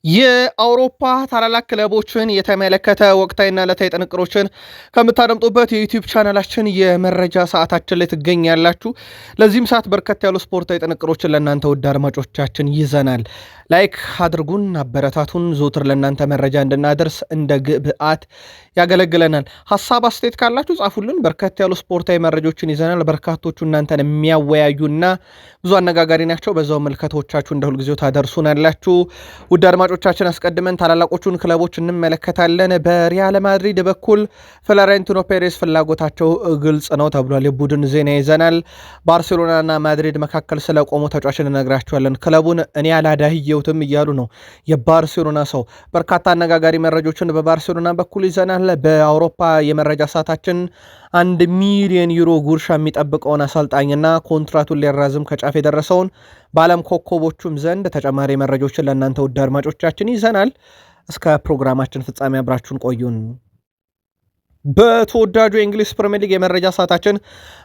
የአውሮፓ ታላላቅ ክለቦችን የተመለከተ ወቅታዊና ዕለታዊ ጥንቅሮችን ከምታደምጡበት የዩቲዩብ ቻናላችን የመረጃ ሰዓታችን ላይ ትገኛላችሁ። ለዚህም ሰዓት በርከት ያሉ ስፖርታዊ ጥንቅሮችን ለእናንተ ውድ አድማጮቻችን ይዘናል። ላይክ አድርጉን፣ አበረታቱን። ዘውትር ለእናንተ መረጃ እንድናደርስ እንደ ግብአት ያገለግለናል። ሀሳብ አስተያየት ካላችሁ ጻፉልን። በርከት ያሉ ስፖርታዊ መረጃዎችን ይዘናል። በርካቶቹ እናንተን የሚያወያዩና ብዙ አነጋጋሪ ናቸው። በዛው መልከቶቻችሁ እንደ ሁልጊዜው ታደርሱናላችሁ። ውድ አድማጮቻችን አስቀድመን ታላላቆቹን ክለቦች እንመለከታለን። በሪያል ማድሪድ በኩል ፍሎሬንቲኖ ፔሬዝ ፍላጎታቸው ግልጽ ነው ተብሏል። የቡድን ዜና ይዘናል። ባርሴሎናና ማድሪድ መካከል ስለቆሙ ተጫዋችን እነግራችኋለን። ክለቡን እኔ አላዳህየውትም እያሉ ነው የባርሴሎና ሰው። በርካታ አነጋጋሪ መረጃዎችን በባርሴሎና በኩል ይዘናል። በአውሮፓ የመረጃ ሰዓታችን 1 ሚሊዮን ዩሮ ጉርሻ የሚጠብቀውን አሰልጣኝና ኮንትራቱን ሊያራዝም ከጫፍ የደረሰውን በዓለም ኮከቦቹም ዘንድ ተጨማሪ መረጃዎችን ለእናንተ ውድ አድማጮቻችን ይዘናል። እስከ ፕሮግራማችን ፍጻሜ አብራችሁን ቆዩን። በተወዳጁ የእንግሊዝ ፕሪሚየር ሊግ የመረጃ ሰዓታችን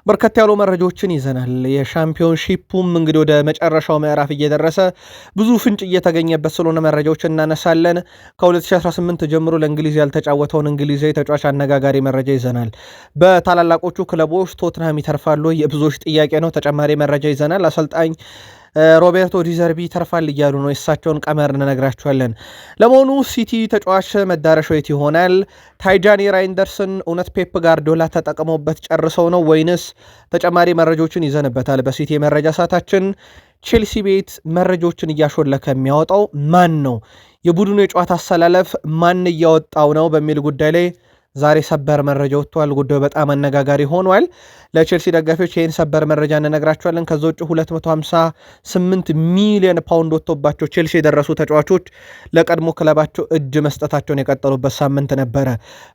በርከት ያሉ መረጃዎችን ይዘናል። የሻምፒዮንሺፑም እንግዲህ ወደ መጨረሻው ምዕራፍ እየደረሰ ብዙ ፍንጭ እየተገኘበት ስለሆነ መረጃዎችን እናነሳለን። ከ2018 ጀምሮ ለእንግሊዝ ያልተጫወተውን እንግሊዛዊ ተጫዋች አነጋጋሪ መረጃ ይዘናል። በታላላቆቹ ክለቦች ቶትንሃም ይተርፋሉ የብዙዎች ጥያቄ ነው። ተጨማሪ መረጃ ይዘናል። አሰልጣኝ ሮቤርቶ ዲዘርቢ ተርፋል እያሉ ነው። የእሳቸውን ቀመር እንነግራችኋለን። ለመሆኑ ሲቲ ተጫዋች መዳረሻው የት ይሆናል? ታይጃኒ ራይንደርስን እውነት ፔፕ ጋርዲዮላ ተጠቅመውበት ጨርሰው ነው ወይንስ? ተጨማሪ መረጃዎችን ይዘንበታል። በሲቲ የመረጃ ሰዓታችን ቼልሲ ቤት መረጃዎችን እያሾለከ የሚያወጣው ማን ነው? የቡድኑ የጨዋታ አሰላለፍ ማን እያወጣው ነው? በሚል ጉዳይ ላይ ዛሬ ሰበር መረጃ ወጥቷል። ጉዳዩ በጣም አነጋጋሪ ሆኗል። ለቼልሲ ደጋፊዎች ይህን ሰበር መረጃ እንነግራቸዋለን። ከዛ ውጭ 258 ሚሊዮን ፓውንድ ወጥቶባቸው ቼልሲ የደረሱ ተጫዋቾች ለቀድሞ ክለባቸው እጅ መስጠታቸውን የቀጠሉበት ሳምንት ነበረ።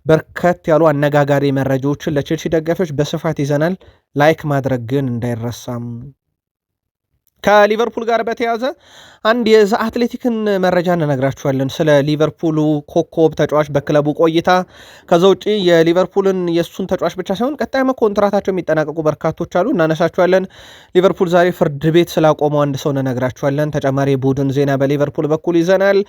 በርከት ያሉ አነጋጋሪ መረጃዎችን ለቼልሲ ደጋፊዎች በስፋት ይዘናል። ላይክ ማድረግ ግን እንዳይረሳም። ከሊቨርፑል ጋር በተያዘ አንድ የዘ አትሌቲክን መረጃ እንነግራችኋለን። ስለ ሊቨርፑሉ ኮከብ ተጫዋች በክለቡ ቆይታ፣ ከዛ ውጭ የሊቨርፑልን የእሱን ተጫዋች ብቻ ሳይሆን ቀጣይ ኮንትራታቸው የሚጠናቀቁ በርካቶች አሉ፣ እናነሳችኋለን። ሊቨርፑል ዛሬ ፍርድ ቤት ስላቆመው አንድ ሰው እንነግራችኋለን። ተጨማሪ ቡድን ዜና በሊቨርፑል በኩል ይዘናል።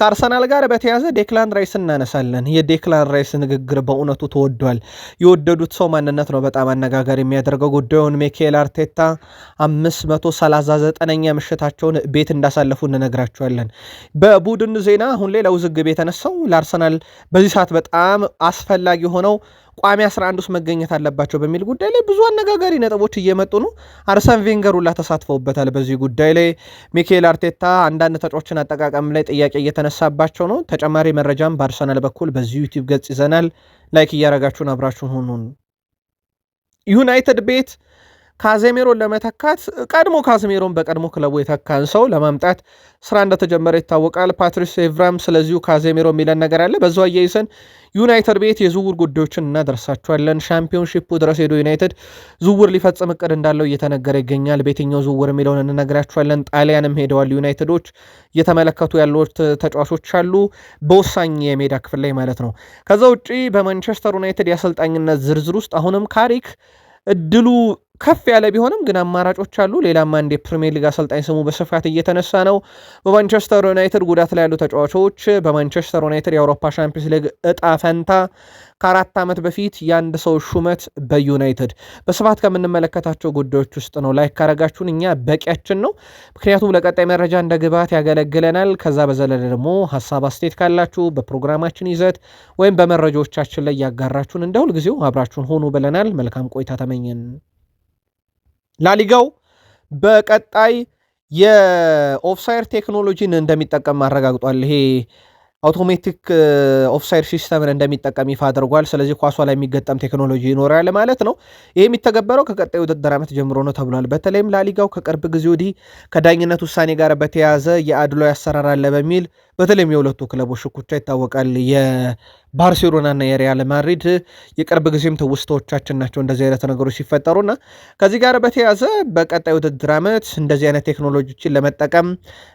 ከአርሰናል ጋር በተያዘ ዴክላን ራይስ እናነሳለን። የዴክላን ራይስ ንግግር በእውነቱ ተወዷል። የወደዱት ሰው ማንነት ነው በጣም አነጋጋሪ የሚያደርገው ጉዳዩን። ሚኬል አርቴታ 539ኛ ምሽታቸውን ቤት እንዳሳለፉ እንነግራቸዋለን። በቡድን ዜና አሁን ላይ ለውዝግብ የተነሳው ለአርሰናል በዚህ ሰዓት በጣም አስፈላጊ ሆነው ቋሚ 11 ውስጥ መገኘት አለባቸው በሚል ጉዳይ ላይ ብዙ አነጋጋሪ ነጥቦች እየመጡ ነው። አርሰን ቬንገር ሁላ ተሳትፈውበታል በዚህ ጉዳይ ላይ። ሚኬል አርቴታ አንዳንድ ተጫዋቾችን አጠቃቀም ላይ ጥያቄ እየተነሳባቸው ነው። ተጨማሪ መረጃም በአርሰናል በኩል በዚህ ዩቲዩብ ገጽ ይዘናል። ላይክ እያረጋችሁን አብራችሁን ሁኑን። ዩናይትድ ቤት ካዜሜሮን ለመተካት ቀድሞ ካዜሜሮን በቀድሞ ክለቡ የተካን ሰው ለማምጣት ስራ እንደተጀመረ ይታወቃል። ፓትሪስ ኤቭራም ስለዚሁ ካዜሜሮ የሚለን ነገር አለ። በዛው አያይዘን ዩናይትድ ቤት የዝውውር ጉዳዮችን እናደርሳቸዋለን። ሻምፒዮንሺፑ ድረስ ሄዶ ዩናይትድ ዝውውር ሊፈጽም እቅድ እንዳለው እየተነገረ ይገኛል። በየትኛው ዝውውር የሚለውን እንነግራቸዋለን። ጣሊያንም ሄደዋል ዩናይትዶች። እየተመለከቱ ያሉት ተጫዋቾች አሉ በወሳኝ የሜዳ ክፍል ላይ ማለት ነው። ከዛ ውጭ በማንቸስተር ዩናይትድ የአሰልጣኝነት ዝርዝር ውስጥ አሁንም ካሪክ እድሉ ከፍ ያለ ቢሆንም ግን አማራጮች አሉ። ሌላም አንድ የፕሪሚየር ሊግ አሰልጣኝ ስሙ በስፋት እየተነሳ ነው። በማንቸስተር ዩናይትድ ጉዳት ላይ ያሉ ተጫዋቾች በማንቸስተር ዩናይትድ የአውሮፓ ሻምፒዮንስ ሊግ እጣ ፈንታ ከ4 ዓመት በፊት የአንድ ሰው ሹመት በዩናይትድ በስፋት ከምንመለከታቸው ጉዳዮች ውስጥ ነው። ላይክ ካረጋችሁን እኛ በቂያችን ነው። ምክንያቱም ለቀጣይ መረጃ እንደ ግብዓት ያገለግለናል። ከዛ በዘለለ ደግሞ ሀሳብ አስተያየት ካላችሁ በፕሮግራማችን ይዘት ወይም በመረጃዎቻችን ላይ ያጋራችሁን እንደ ሁልጊዜው አብራችሁን ሆኑ ብለናል። መልካም ቆይታ ተመኘን። ላሊጋው በቀጣይ የኦፍሳይድ ቴክኖሎጂን እንደሚጠቀም አረጋግጧል። ይሄ አውቶሜቲክ ኦፍሳይድ ሲስተምን እንደሚጠቀም ይፋ አድርጓል። ስለዚህ ኳሷ ላይ የሚገጠም ቴክኖሎጂ ይኖራል ማለት ነው። ይህ የሚተገበረው ከቀጣይ ውድድር ዓመት ጀምሮ ነው ተብሏል። በተለይም ላሊጋው ከቅርብ ጊዜ ወዲህ ከዳኝነት ውሳኔ ጋር በተያያዘ የአድሏዊ አሰራር አለ በሚል በተለይም የሁለቱ ክለቦች ሽኩቻ ይታወቃል። የባርሴሎናና የሪያል ማድሪድ የቅርብ ጊዜም ትውስታዎቻችን ናቸው እንደዚህ አይነት ነገሮች ሲፈጠሩና ከዚህ ጋር በተያያዘ በቀጣይ ውድድር ዓመት እንደዚህ አይነት ቴክኖሎጂዎችን ለመጠቀም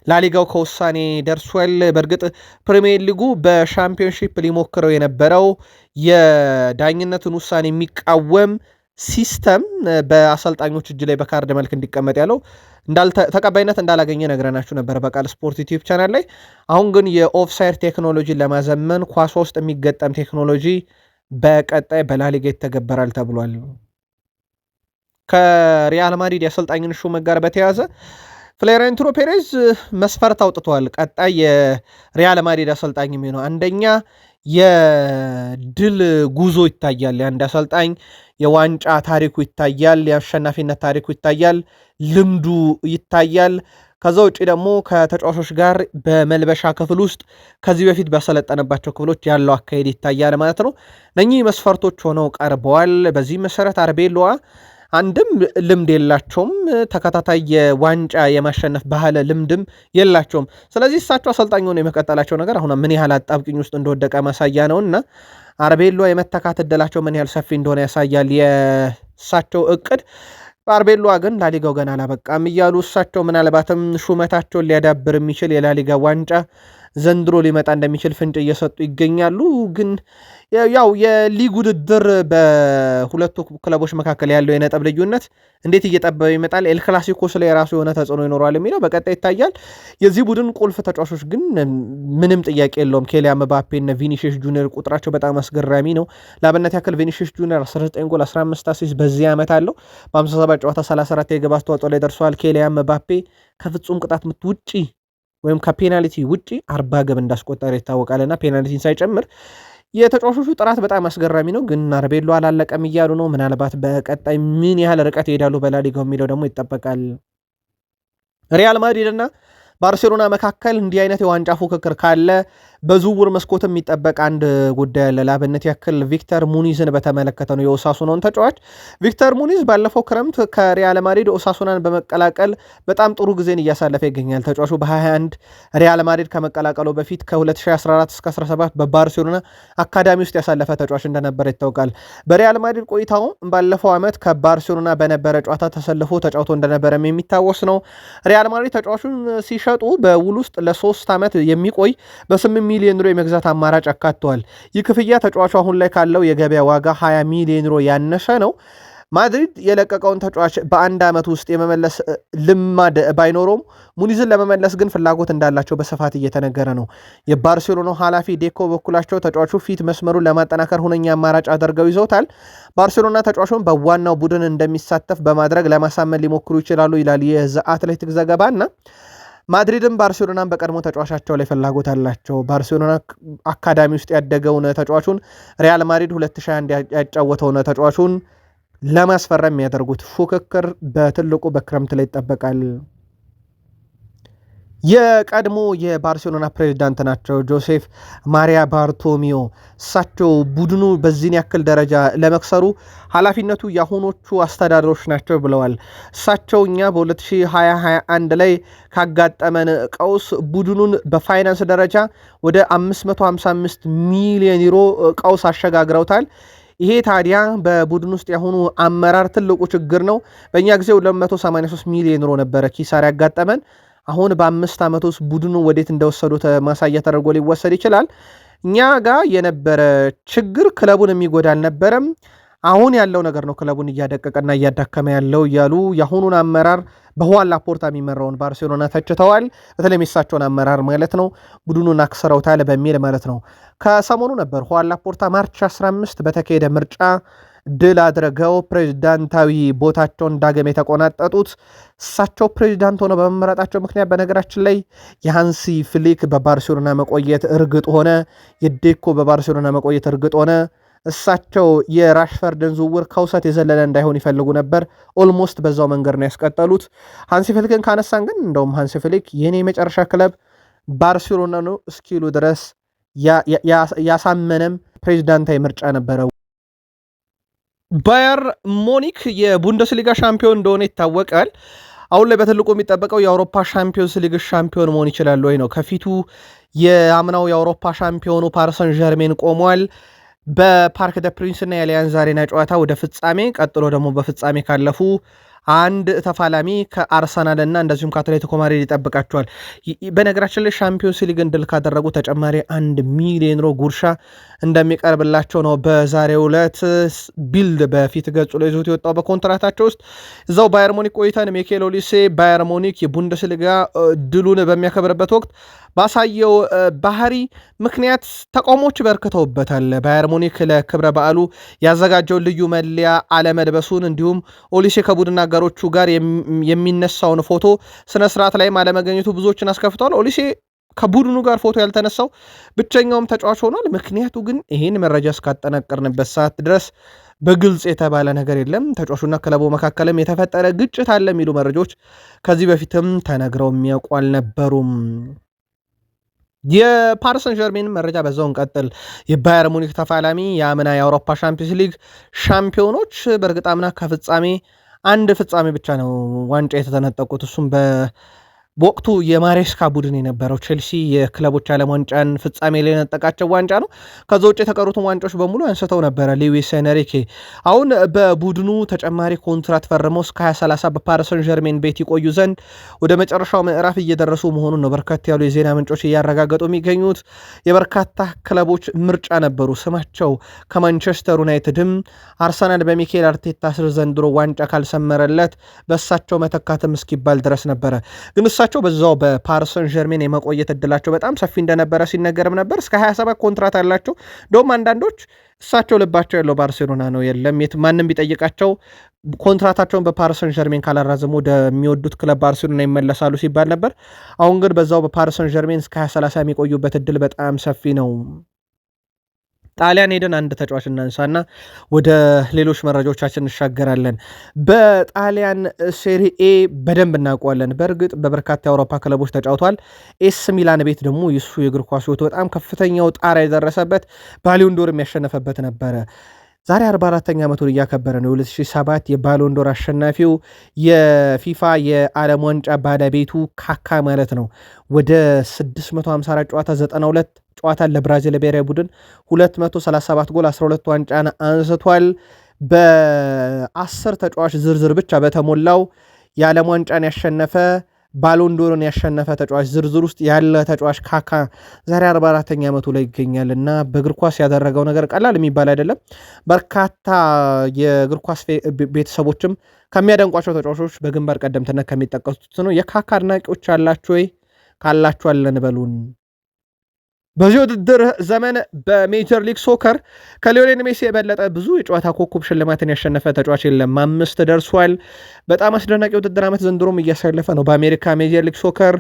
ላሊጋው ከውሳኔ ደርሷል። በእርግጥ ፕሪሚየር ሊጉ በሻምፒዮንሺፕ ሊሞክረው የነበረው የዳኝነትን ውሳኔ የሚቃወም ሲስተም በአሰልጣኞች እጅ ላይ በካርድ መልክ እንዲቀመጥ ያለው ተቀባይነት እንዳላገኘ ነግረናችሁ ነበር በቃል ስፖርት ዩቲዩብ ቻናል ላይ። አሁን ግን የኦፍሳይድ ቴክኖሎጂን ለማዘመን ኳስ ውስጥ የሚገጠም ቴክኖሎጂ በቀጣይ በላሊጋ ይተገበራል ተብሏል። ከሪያል ማድሪድ የአሰልጣኝን ሹመት ጋር በተያያዘ ፍሎሬንቲኖ ፔሬዝ መስፈርት አውጥተዋል። ቀጣይ የሪያል ማድሪድ አሰልጣኝ የሚሆነው አንደኛ የድል ጉዞ ይታያል። የአንድ አሰልጣኝ የዋንጫ ታሪኩ ይታያል፣ የአሸናፊነት ታሪኩ ይታያል፣ ልምዱ ይታያል። ከዛ ውጭ ደግሞ ከተጫዋቾች ጋር በመልበሻ ክፍል ውስጥ ከዚህ በፊት በሰለጠነባቸው ክፍሎች ያለው አካሄድ ይታያል ማለት ነው። እነኚህ መስፈርቶች ሆነው ቀርበዋል። በዚህ መሰረት አርቤሎዋ አንድም ልምድ የላቸውም፣ ተከታታይ የዋንጫ የማሸነፍ ባህል ልምድም የላቸውም። ስለዚህ እሳቸው አሰልጣኝ ሆነው የመቀጠላቸው ነገር አሁን ምን ያህል አጣብቅኝ ውስጥ እንደወደቀ ማሳያ ነው እና አርቤሎዋ የመተካት እድላቸው ምን ያህል ሰፊ እንደሆነ ያሳያል የእሳቸው እቅድ። በአርቤሎዋ ግን ላሊጋው ገና አላበቃም እያሉ እሳቸው ምናልባትም ሹመታቸውን ሊያዳብር የሚችል የላሊጋ ዋንጫ ዘንድሮ ሊመጣ እንደሚችል ፍንጭ እየሰጡ ይገኛሉ። ግን ያው የሊግ ውድድር በሁለቱ ክለቦች መካከል ያለው የነጥብ ልዩነት እንዴት እየጠበበ ይመጣል፣ ኤል ክላሲኮስ ላይ የራሱ የሆነ ተጽዕኖ ይኖረዋል የሚለው በቀጣይ ይታያል። የዚህ ቡድን ቁልፍ ተጫዋቾች ግን ምንም ጥያቄ የለውም። ኬሊያን ምባፔ እና ቪኒሺየስ ጁኒየር ቁጥራቸው በጣም አስገራሚ ነው። ለአብነት ያክል ቪኒሺየስ ጁኒየር 19 ጎል 15 አሲስት በዚህ ዓመት አለው። በ57 ጨዋታ 34 የግብ አስተዋጽኦ ላይ ደርሰዋል። ኬሊያን ምባፔ ከፍጹም ቅጣት ምት ውጪ ወይም ከፔናልቲ ውጪ 40 ግብ እንዳስቆጠረ ይታወቃልና ፔናልቲን ሳይጨምር የተጫዋቾቹ ጥራት በጣም አስገራሚ ነው። ግን አርቤሎ አላለቀም እያሉ ነው። ምናልባት በቀጣይ ምን ያህል ርቀት ይሄዳሉ በላሊጋው የሚለው ደግሞ ይጠበቃል። ሪያል ማድሪድ እና ባርሴሎና መካከል እንዲህ አይነት የዋንጫ ፉክክር ካለ በዝውውር መስኮት የሚጠበቅ አንድ ጉዳይ አለ። ለአብነት ያክል ቪክተር ሙኒዝን በተመለከተ ነው። የኦሳሱናውን ተጫዋች ቪክተር ሙኒዝ ባለፈው ክረምት ከሪያል ማድሪድ ኦሳሱናን በመቀላቀል በጣም ጥሩ ጊዜን እያሳለፈ ይገኛል። ተጫዋቹ በ21 ሪያል ማድሪድ ከመቀላቀሉ በፊት ከ2014 እስከ 17 በባርሴሎና አካዳሚ ውስጥ ያሳለፈ ተጫዋች እንደነበረ ይታወቃል። በሪያል ማድሪድ ቆይታው ባለፈው ዓመት ከባርሴሎና በነበረ ጨዋታ ተሰልፎ ተጫውቶ እንደነበረም የሚታወስ ነው። ሪያል ማድሪድ ተጫዋቹን ሲሸጡ በውል ውስጥ ለ3 ዓመት የሚቆይ በ8 ሚሊዮን ዩሮ የመግዛት አማራጭ አካተዋል። ይህ ክፍያ ተጫዋቹ አሁን ላይ ካለው የገበያ ዋጋ 20 ሚሊዮን ዩሮ ያነሰ ነው። ማድሪድ የለቀቀውን ተጫዋች በአንድ ዓመት ውስጥ የመመለስ ልማድ ባይኖረውም ሙኒዝን ለመመለስ ግን ፍላጎት እንዳላቸው በስፋት እየተነገረ ነው። የባርሴሎናው ኃላፊ ዴኮ በኩላቸው ተጫዋቹ ፊት መስመሩን ለማጠናከር ሁነኛ አማራጭ አድርገው ይዘውታል። ባርሴሎና ተጫዋቹን በዋናው ቡድን እንደሚሳተፍ በማድረግ ለማሳመን ሊሞክሩ ይችላሉ ይላል የዘ አትሌቲክ ዘገባና ማድሪድም ባርሴሎናን በቀድሞ ተጫዋቻቸው ላይ ፍላጎት አላቸው። ባርሴሎና አካዳሚ ውስጥ ያደገውን ተጫዋቹን ሪያል ማድሪድ 2021 ያጫወተውን ተጫዋቹን ለማስፈረም የሚያደርጉት ፉክክር በትልቁ በክረምት ላይ ይጠበቃል። የቀድሞ የባርሴሎና ፕሬዚዳንት ናቸው ጆሴፍ ማሪያ ባርቶሚዮ። እሳቸው ቡድኑ በዚህን ያክል ደረጃ ለመክሰሩ ኃላፊነቱ የአሁኖቹ አስተዳደሮች ናቸው ብለዋል። እሳቸው እኛ በ2021 ላይ ካጋጠመን ቀውስ ቡድኑን በፋይናንስ ደረጃ ወደ 555 ሚሊዮን ዩሮ ቀውስ አሸጋግረውታል። ይሄ ታዲያ በቡድን ውስጥ ያሁኑ አመራር ትልቁ ችግር ነው። በእኛ ጊዜ 283 ሚሊዮን ዩሮ ነበረ ኪሳራ ያጋጠመን። አሁን በ5 ዓመት ውስጥ ቡድኑ ወዴት እንደወሰዱት ማሳያ ተደርጎ ሊወሰድ ይችላል። እኛ ጋር የነበረ ችግር ክለቡን የሚጎዳ አልነበረም። አሁን ያለው ነገር ነው ክለቡን እያደቀቀና እያዳከመ ያለው እያሉ የአሁኑን አመራር በሁዋን ላፖርታ የሚመራውን ባርሴሎና ተችተዋል። በተለይ የሳቸውን አመራር ማለት ነው ቡድኑን አክስረውታል በሚል ማለት ነው። ከሰሞኑ ነበር ሁዋን ላፖርታ ማርች 15 በተካሄደ ምርጫ ድል አድርገው ፕሬዚዳንታዊ ቦታቸውን ዳግም የተቆናጠጡት። እሳቸው ፕሬዚዳንት ሆነው በመመረጣቸው ምክንያት በነገራችን ላይ የሃንሲ ፍሊክ በባርሴሎና መቆየት እርግጥ ሆነ፣ የዴኮ በባርሴሎና መቆየት እርግጥ ሆነ። እሳቸው የራሽፈርድን ዝውውር ከውሰት የዘለለ እንዳይሆን ይፈልጉ ነበር። ኦልሞስት በዛው መንገድ ነው ያስቀጠሉት። ሃንሲ ፍሊክን ካነሳን ግን እንደውም ሃንሲ ፍሊክ የኔ የመጨረሻ ክለብ ባርሴሎና ነው እስኪሉ ድረስ ያሳመነም ፕሬዚዳንታዊ ምርጫ ነበረ። ባየር ሙኒክ የቡንደስሊጋ ሻምፒዮን እንደሆነ ይታወቃል። አሁን ላይ በትልቁ የሚጠበቀው የአውሮፓ ሻምፒዮንስ ሊግ ሻምፒዮን መሆን ይችላል ወይ ነው። ከፊቱ የአምናው የአውሮፓ ሻምፒዮኑ ፓሪሰን ዠርሜን ቆሟል። በፓርክ ደ ፕሪንስ እና የአሊያንዝ አሬና ጨዋታ ወደ ፍጻሜ ቀጥሎ ደግሞ በፍጻሜ ካለፉ አንድ ተፋላሚ ከአርሰናል እና እንደዚሁም ከአትሌቲኮ ማድሪድ ይጠብቃቸዋል። በነገራችን ላይ ሻምፒዮንስ ሊግን ድል ካደረጉ ተጨማሪ 1 ሚሊዮን ዩሮ ጉርሻ እንደሚቀርብላቸው ነው በዛሬው ዕለት ቢልድ በፊት ገጹ ላይ ይዞት የወጣው። በኮንትራታቸው ውስጥ እዛው ባየር ሙኒክ ቆይተን ሚኬል ኦሊሴ ባየር ሙኒክ የቡንደስሊጋ ድሉን በሚያከብርበት ወቅት ባሳየው ባህሪ ምክንያት ተቃውሞች በርክተውበታል። ባየር ሙኒክ ለክብረ በዓሉ ያዘጋጀውን ልዩ መለያ አለመልበሱን እንዲሁም ኦሊሴ ከቡድን አጋሮቹ ጋር የሚነሳውን ፎቶ ስነስርዓት ላይም አለመገኘቱ ብዙዎችን አስከፍተዋል። ኦሊሴ ከቡድኑ ጋር ፎቶ ያልተነሳው ብቸኛውም ተጫዋች ሆኗል። ምክንያቱ ግን ይህን መረጃ እስካጠናቀርንበት ሰዓት ድረስ በግልጽ የተባለ ነገር የለም። ተጫዋቹና ክለቡ መካከልም የተፈጠረ ግጭት አለ የሚሉ መረጃዎች ከዚህ በፊትም ተነግረው የሚያውቁ አልነበሩም። የፓሪሰን ጀርሜን መረጃ በዛው እንቀጥል። የባየር ሙኒክ ተፋላሚ የአምና የአውሮፓ ሻምፒዮንስ ሊግ ሻምፒዮኖች በእርግጥ አምና ከፍጻሜ አንድ ፍጻሜ ብቻ ነው ዋንጫ የተተነጠቁት። እሱም በወቅቱ የማሬስካ ቡድን የነበረው ቼልሲ የክለቦች ዓለም ዋንጫን ፍጻሜ ላይ የነጠቃቸው ዋንጫ ነው። ከዛ ውጭ የተቀሩትን ዋንጫዎች በሙሉ አንስተው ነበረ ሉዊስ ኤንሪኬ። አሁን በቡድኑ ተጨማሪ ኮንትራት ፈርመው እስከ 2030 በፓሪስ ሰን ዠርሜን ቤት ይቆዩ ዘንድ ወደ መጨረሻው ምዕራፍ እየደረሱ መሆኑን ነው በርከት ያሉ የዜና ምንጮች እያረጋገጡ የሚገኙት። የበርካታ ክለቦች ምርጫ ነበሩ ስማቸው ከማንቸስተር ዩናይትድም አርሰናል በሚኬል አርቴታ ስር ዘንድሮ ዋንጫ ካልሰመረለት በእሳቸው መተካትም እስኪባል ድረስ ነበረ። ግን እሳቸው በዛው በፓሪስ ሰን ዠርሜን የመቆየት እድላቸው በጣም ሰፊ እንደነበረ ሲነገርም ነበር። እስከ 27 ኮንትራት አላቸው። እንደውም አንዳንዶች እሳቸው ልባቸው ያለው ባርሴሎና ነው፣ የለም ማንም ቢጠይቃቸው ኮንትራታቸውን በፓሪስ ሰን ዠርሜን ካላራዘሙ ወደሚወዱት ክለብ ባርሴሎና ይመለሳሉ ሲባል ነበር። አሁን ግን በዛው በፓሪስ ሰን ዠርሜን እስከ 2030 የሚቆዩበት እድል በጣም ሰፊ ነው። ጣሊያን ሄደን አንድ ተጫዋች እናንሳና ወደ ሌሎች መረጃዎቻችን እንሻገራለን። በጣሊያን ሴሪኤ በደንብ እናውቀዋለን። በእርግጥ በበርካታ የአውሮፓ ክለቦች ተጫውቷል። ኤስ ሚላን ቤት ደግሞ የሱ የእግር ኳስ ሕይወቱ በጣም ከፍተኛው ጣራ የደረሰበት ባሎን ዶር የሚያሸነፈበት ነበረ። ዛሬ 44ኛ ዓመቱን እያከበረ ነው። 2007 የባሎን ዶር አሸናፊው የፊፋ የዓለም ዋንጫ ባለቤቱ ካካ ማለት ነው። ወደ 654 ጨዋታ 92 ጨዋታ ለብራዚል ብሔራዊ ቡድን 237 ጎል 12 ዋንጫን አንስቷል። በ10 ተጫዋች ዝርዝር ብቻ በተሞላው የዓለም ዋንጫን ያሸነፈ ባሎንዶርን ያሸነፈ ተጫዋች ዝርዝር ውስጥ ያለ ተጫዋች ካካ ዛሬ 44ኛ ዓመቱ ላይ ይገኛል እና በእግር ኳስ ያደረገው ነገር ቀላል የሚባል አይደለም። በርካታ የእግር ኳስ ቤተሰቦችም ከሚያደንቋቸው ተጫዋቾች በግንባር ቀደምትነት ከሚጠቀሱት ነው። የካካ አድናቂዎች አላችሁ ወይ? ካላችሁ አለን በሉን። በዚህ ውድድር ዘመን በሜጀር ሊግ ሶከር ከሊዮኔል ሜሲ የበለጠ ብዙ የጨዋታ ኮከብ ሽልማትን ያሸነፈ ተጫዋች የለም። 5 ደርሷል። በጣም አስደናቂ ውድድር ዓመት ዘንድሮም እያሳለፈ ነው። በአሜሪካ ሜጀር ሊግ ሶከር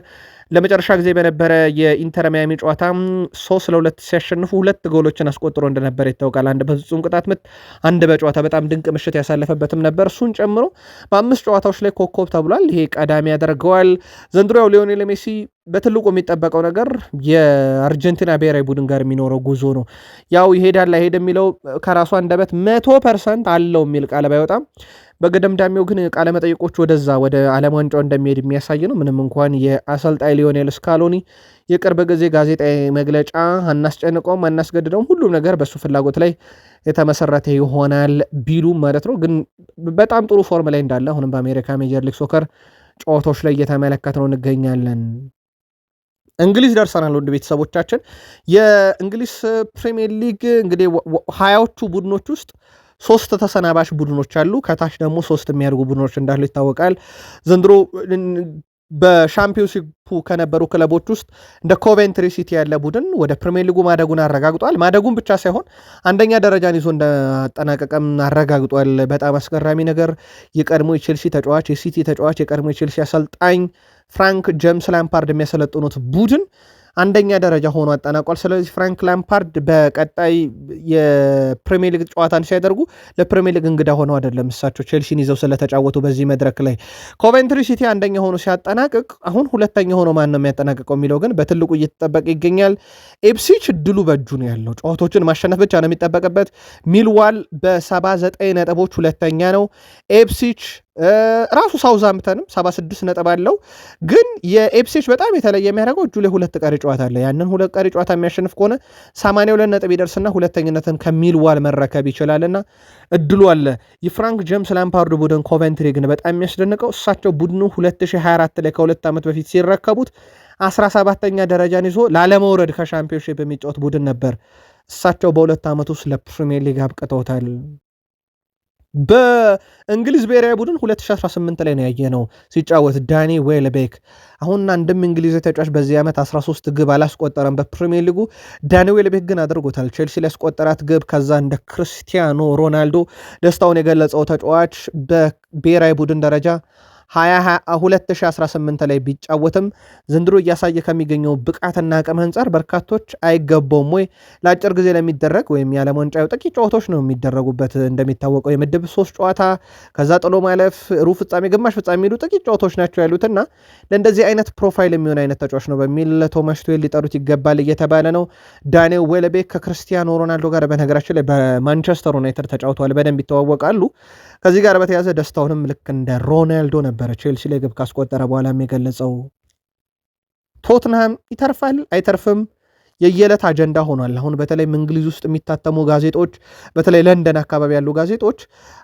ለመጨረሻ ጊዜ በነበረ የኢንተር ሚያሚ ጨዋታ 3-2 ሲያሸንፉ 2 ጎሎችን አስቆጥሮ እንደነበረ ይታወቃል። አንድ በፍጹም ቅጣት ምት፣ አንድ በጨዋታ በጣም ድንቅ ምሽት ያሳለፈበትም ነበር። እሱን ጨምሮ በ5 ጨዋታዎች ላይ ኮከብ ተብሏል። ይሄ ቀዳሚ ያደርገዋል። ዘንድሮ ያው ሊዮኔል ሜሲ በትልቁ የሚጠበቀው ነገር የአርጀንቲና ብሔራዊ ቡድን ጋር የሚኖረው ጉዞ ነው። ያው ይሄዳል አይሄድ የሚለው ከራሱ አንደበት 100% አለው የሚል ቃል ባይወጣም በገደምዳሜው ግን ቃለመጠይቆች ወደዛ ወደ ዓለም ዋንጫው እንደሚሄድ የሚያሳይ ነው። ምንም እንኳን የአሰልጣኝ ሊዮኔል ስካሎኒ የቅርብ ጊዜ ጋዜጣዊ መግለጫ አናስጨንቀውም አናስገድደውም፣ ሁሉም ነገር በእሱ ፍላጎት ላይ የተመሰረተ ይሆናል ቢሉም ማለት ነው። ግን በጣም ጥሩ ፎርም ላይ እንዳለ አሁንም በአሜሪካ ሜጀር ሊግ ሶከር ጨዋታዎች ላይ እየተመለከት ነው እንገኛለን። እንግሊዝ ደርሰናል። ወንድ ቤተሰቦቻችን የእንግሊዝ ፕሪሚየር ሊግ እንግዲህ 20ዎቹ ቡድኖች ውስጥ 3 ተሰናባሽ ቡድኖች አሉ። ከታች ደግሞ 3 የሚያደርጉ ቡድኖች እንዳሉ ይታወቃል። ዘንድሮ በሻምፒዮንሺፑ ከነበሩ ክለቦች ውስጥ እንደ ኮቬንትሪ ሲቲ ያለ ቡድን ወደ ፕሪሚየር ሊጉ ማደጉን አረጋግጧል። ማደጉን ብቻ ሳይሆን አንደኛ ደረጃን ይዞ እንዳጠናቀቀም አረጋግጧል። በጣም አስገራሚ ነገር የቀድሞ የቼልሲ ተጫዋች፣ የሲቲ ተጫዋች፣ የቀድሞ የቼልሲ አሰልጣኝ ፍራንክ ጄምስ ላምፓርድ የሚያሰለጥኑት ቡድን አንደኛ ደረጃ ሆኖ አጠናቋል። ስለዚህ ፍራንክ ላምፓርድ በቀጣይ የፕሪሚየር ሊግ ጨዋታን ሲያደርጉ ለፕሪሚየር ሊግ እንግዳ ሆነው አይደለም እሳቸው ቼልሲን ይዘው ስለተጫወቱ በዚህ መድረክ ላይ ኮቬንትሪ ሲቲ አንደኛ ሆኖ ሲያጠናቅቅ አሁን ሁለተኛ ሆኖ ማን ነው የሚያጠናቅቀው የሚለው ግን በትልቁ እየተጠበቀ ይገኛል። ኤፕሲች እድሉ በእጁ ነው ያለው። ጨዋታዎችን ማሸነፍ ብቻ ነው የሚጠበቅበት። ሚልዋል በ79 ነጥቦች ሁለተኛ ነው። ኤፕሲች ራሱ ሳውዛምፕተንም 76 ነጥብ አለው። ግን የኤፕሲች በጣም የተለየ የሚያደርገው እጁ ላይ 2 ቀሪ ጨዋታ አለ። ያንን 2 ቀሪ ጨዋታ የሚያሸንፍ ከሆነ 82 ነጥብ ይደርስና ሁለተኝነትን ከሚልዋል መረከብ ይችላልና እድሉ አለ። የፍራንክ ጄምስ ላምፓርድ ቡድን ኮቨንትሪ ግን በጣም የሚያስደንቀው እሳቸው ቡድኑ 2024 ላይ ከ2 ዓመት በፊት ሲረከቡት 17ኛ ደረጃን ይዞ ላለመውረድ ከሻምፒዮንሺፕ የሚጫወት ቡድን ነበር። እሳቸው በ2 ዓመት ውስጥ ለፕሪሚየር ሊግ አብቅተውታል። በእንግሊዝ ብሔራዊ ቡድን 2018 ላይ ነው ያየነው ሲጫወት ዳኒ ዌልቤክ። አሁን አንድም እንግሊዝ ተጫዋች በዚህ ዓመት 13 ግብ አላስቆጠረም በፕሪሚየር ሊጉ። ዳኒ ዌልቤክ ግን አድርጎታል። ቼልሲ ላይ ያስቆጠራት ግብ ከዛ እንደ ክርስቲያኖ ሮናልዶ ደስታውን የገለጸው ተጫዋች በብሔራዊ ቡድን ደረጃ 2018 ላይ ቢጫወትም ዘንድሮ እያሳየ ከሚገኘው ብቃትና አቅም አንጻር በርካቶች አይገባውም ወይ ለአጭር ጊዜ ለሚደረግ ወይም የዓለም ዋንጫ ጥቂት ጨዋታዎች ነው የሚደረጉበት እንደሚታወቀው የምድብ 3 ጨዋታ ከዛ ጥሎ ማለፍ ሩብ ፍጻሜ ግማሽ ፍጻሜ የሚሉ ጥቂት ጨዋታዎች ናቸው ያሉትና ለእንደዚህ አይነት ፕሮፋይል የሚሆን አይነት ተጫዋች ነው በሚል ቶማስ ቱዌል ሊጠሩት ይገባል እየተባለ ነው። ዳንኤል ዌልቤክ ከክርስቲያኖ ሮናልዶ ጋር በነገራችን ላይ በማንቸስተር ዩናይትድ ተጫውተዋል፣ በደንብ ይተዋወቃሉ። ከዚህ ጋር በተያዘ ደስታውንም ልክ እንደ ሮናልዶ ነበረ ቼልሲ ላይ ግብ ካስቆጠረ በኋላም የገለጸው። ቶትንሃም ይተርፋል አይተርፍም የየዕለት አጀንዳ ሆኗል። አሁን በተለይም እንግሊዝ ውስጥ የሚታተሙ ጋዜጦች፣ በተለይ ለንደን አካባቢ ያሉ ጋዜጦች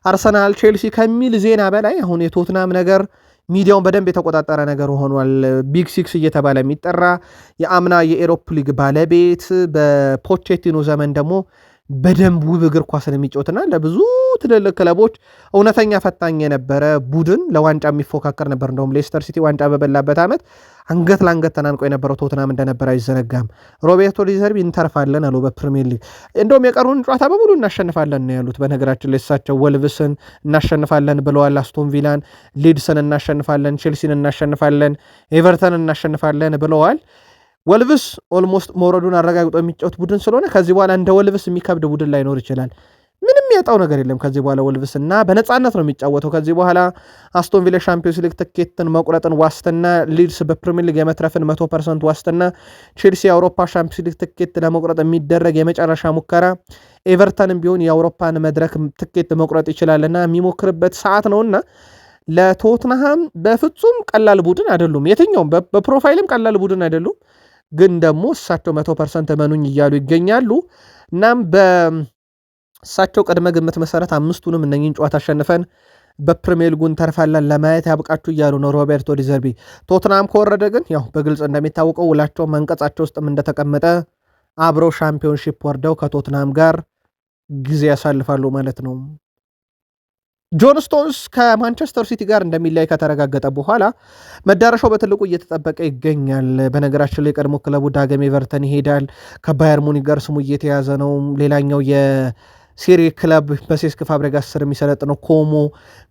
አርሰናል ቼልሲ ከሚል ዜና በላይ አሁን የቶትንሃም ነገር ሚዲያውን በደንብ የተቆጣጠረ ነገር ሆኗል። ቢግ ሲክስ እየተባለ የሚጠራ የአምና የኤሮፕ ሊግ ባለቤት በፖቼቲኖ ዘመን ደግሞ በደንብ ውብ እግር ኳስን የሚጫወትና ለብዙ ትልልቅ ክለቦች እውነተኛ ፈታኝ የነበረ ቡድን ለዋንጫ የሚፎካከር ነበር። እንደውም ሌስተር ሲቲ ዋንጫ በበላበት ዓመት አንገት ለአንገት ተናንቆ የነበረው ቶትናም እንደነበረ አይዘነጋም። ሮቤርቶ ዲዘርቢ እንተርፋለን አሉ በፕሪሚየር ሊግ። እንደውም የቀሩን ጨዋታ በሙሉ እናሸንፋለን ነው ያሉት። በነገራችን ላይ እሳቸው ወልቭስን እናሸንፋለን ብለዋል፣ አስቶን ቪላን፣ ሊድስን እናሸንፋለን፣ ቼልሲን እናሸንፋለን፣ ኤቨርተን እናሸንፋለን ብለዋል። ወልቭስ ኦልሞስት መውረዱን አረጋግጦ የሚጫወት ቡድን ስለሆነ ከዚህ በኋላ እንደ ወልቭስ የሚከብድ ቡድን ላይኖር ይችላል። ምንም ያጣው ነገር የለም ከዚህ በኋላ ወልቭስ እና በነፃነት ነው የሚጫወተው። ከዚህ በኋላ አስቶን ቪላ ሻምፒዮንስ ሊግ ትኬትን መቁረጥን ዋስትና፣ ሊድስ በፕሪሚየር ሊግ የመትረፍን 100% ዋስትና፣ ቼልሲ የአውሮፓ ሻምፒዮንስ ሊግ ትኬት ለመቁረጥ የሚደረግ የመጨረሻ ሙከራ፣ ኤቨርተንም ቢሆን የአውሮፓን መድረክ ትኬት መቁረጥ ይችላልና የሚሞክርበት ሰዓት ነውና ለቶትንሃም በፍጹም ቀላል ቡድን አይደሉም። የትኛውም በፕሮፋይልም ቀላል ቡድን አይደሉም። ግን ደግሞ እሳቸው 100% መኑኝ እያሉ ይገኛሉ። እናም በእሳቸው ቅድመ ግምት መሰረት 5ቱንም እነኝን ጨዋታ አሸንፈን በፕሪሚየር ሊጉን ተርፋለን ለማየት ያብቃችሁ እያሉ ነው ሮቤርቶ ዲዘርቢ። ቶትናም ከወረደ ግን ያው በግልጽ እንደሚታወቀው ውላቸው መንቀጻቸው ውስጥም እንደተቀመጠ አብረው ሻምፒዮንሺፕ ወርደው ከቶትናም ጋር ጊዜ ያሳልፋሉ ማለት ነው። ጆን ስቶንስ ከማንቸስተር ሲቲ ጋር እንደሚለያይ ከተረጋገጠ በኋላ መዳረሻው በትልቁ እየተጠበቀ ይገኛል። በነገራችን ላይ ቀድሞ ክለቡ ዳግም ኤቨርተን ይሄዳል። ከባየር ሙኒክ ጋር ስሙ እየተያዘ ነው። ሌላኛው የሴሪ ክለብ በሴስክ ፋብሬጋስ ስር የሚሰለጥነው ኮሞ።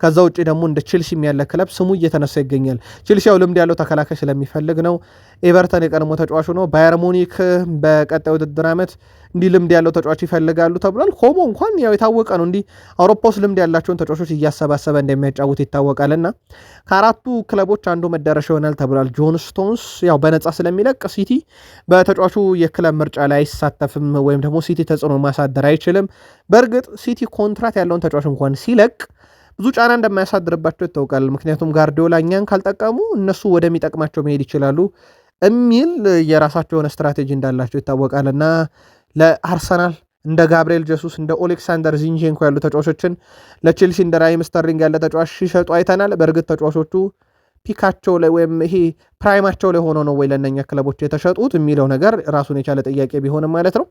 ከዛ ውጭ ደግሞ እንደ ቼልሲ ያለ ክለብ ስሙ እየተነሳ ይገኛል። ቼልሲ ያው ልምድ ያለው ተከላካይ ስለሚፈልግ ነው። ኤቨርተን የቀድሞ ተጫዋቹ ነው። ባየር ሙኒክ በቀጣይ ውድድር ዓመት እንዲህ ልምድ ያለው ተጫዋች ይፈልጋሉ ተብሏል። ኮሞ እንኳን ያው የታወቀ ነው እንዲህ አውሮፓ ውስጥ ልምድ ያላቸውን ተጫዋቾች እያሰባሰበ እንደሚያጫውት ይታወቃልና ከአራቱ ክለቦች አንዱ መዳረሻ ይሆናል ተብሏል። ጆን ስቶንስ ያው በነፃ ስለሚለቅ ሲቲ በተጫዋቹ የክለብ ምርጫ ላይ አይሳተፍም ወይም ደግሞ ሲቲ ተጽዕኖ ማሳደር አይችልም። በእርግጥ ሲቲ ኮንትራት ያለውን ተጫዋች እንኳን ሲለቅ ብዙ ጫና እንደማያሳድርባቸው ይታወቃል። ምክንያቱም ጋርዲዮላ እኛን ካልጠቀሙ እነሱ ወደሚጠቅማቸው መሄድ ይችላሉ የሚል የራሳቸው የሆነ ስትራቴጂ እንዳላቸው ይታወቃልና ለአርሰናል እንደ ጋብርኤል ጀሱስ እንደ ኦሌክሳንደር ዚንቼንኮ ያሉ ተጫዋቾችን ለቼልሲ እንደ ራሂም ስተርሊንግ ያለ ተጫዋች ሲሸጡ አይተናል። በእርግጥ ተጫዋቾቹ ፒካቸው ላይ ወይም ይሄ ፕራይማቸው ላይ ሆኖ ነው ወይ ለእነኛ ክለቦች የተሸጡት የሚለው ነገር ራሱን የቻለ ጥያቄ ቢሆንም ማለት ነው።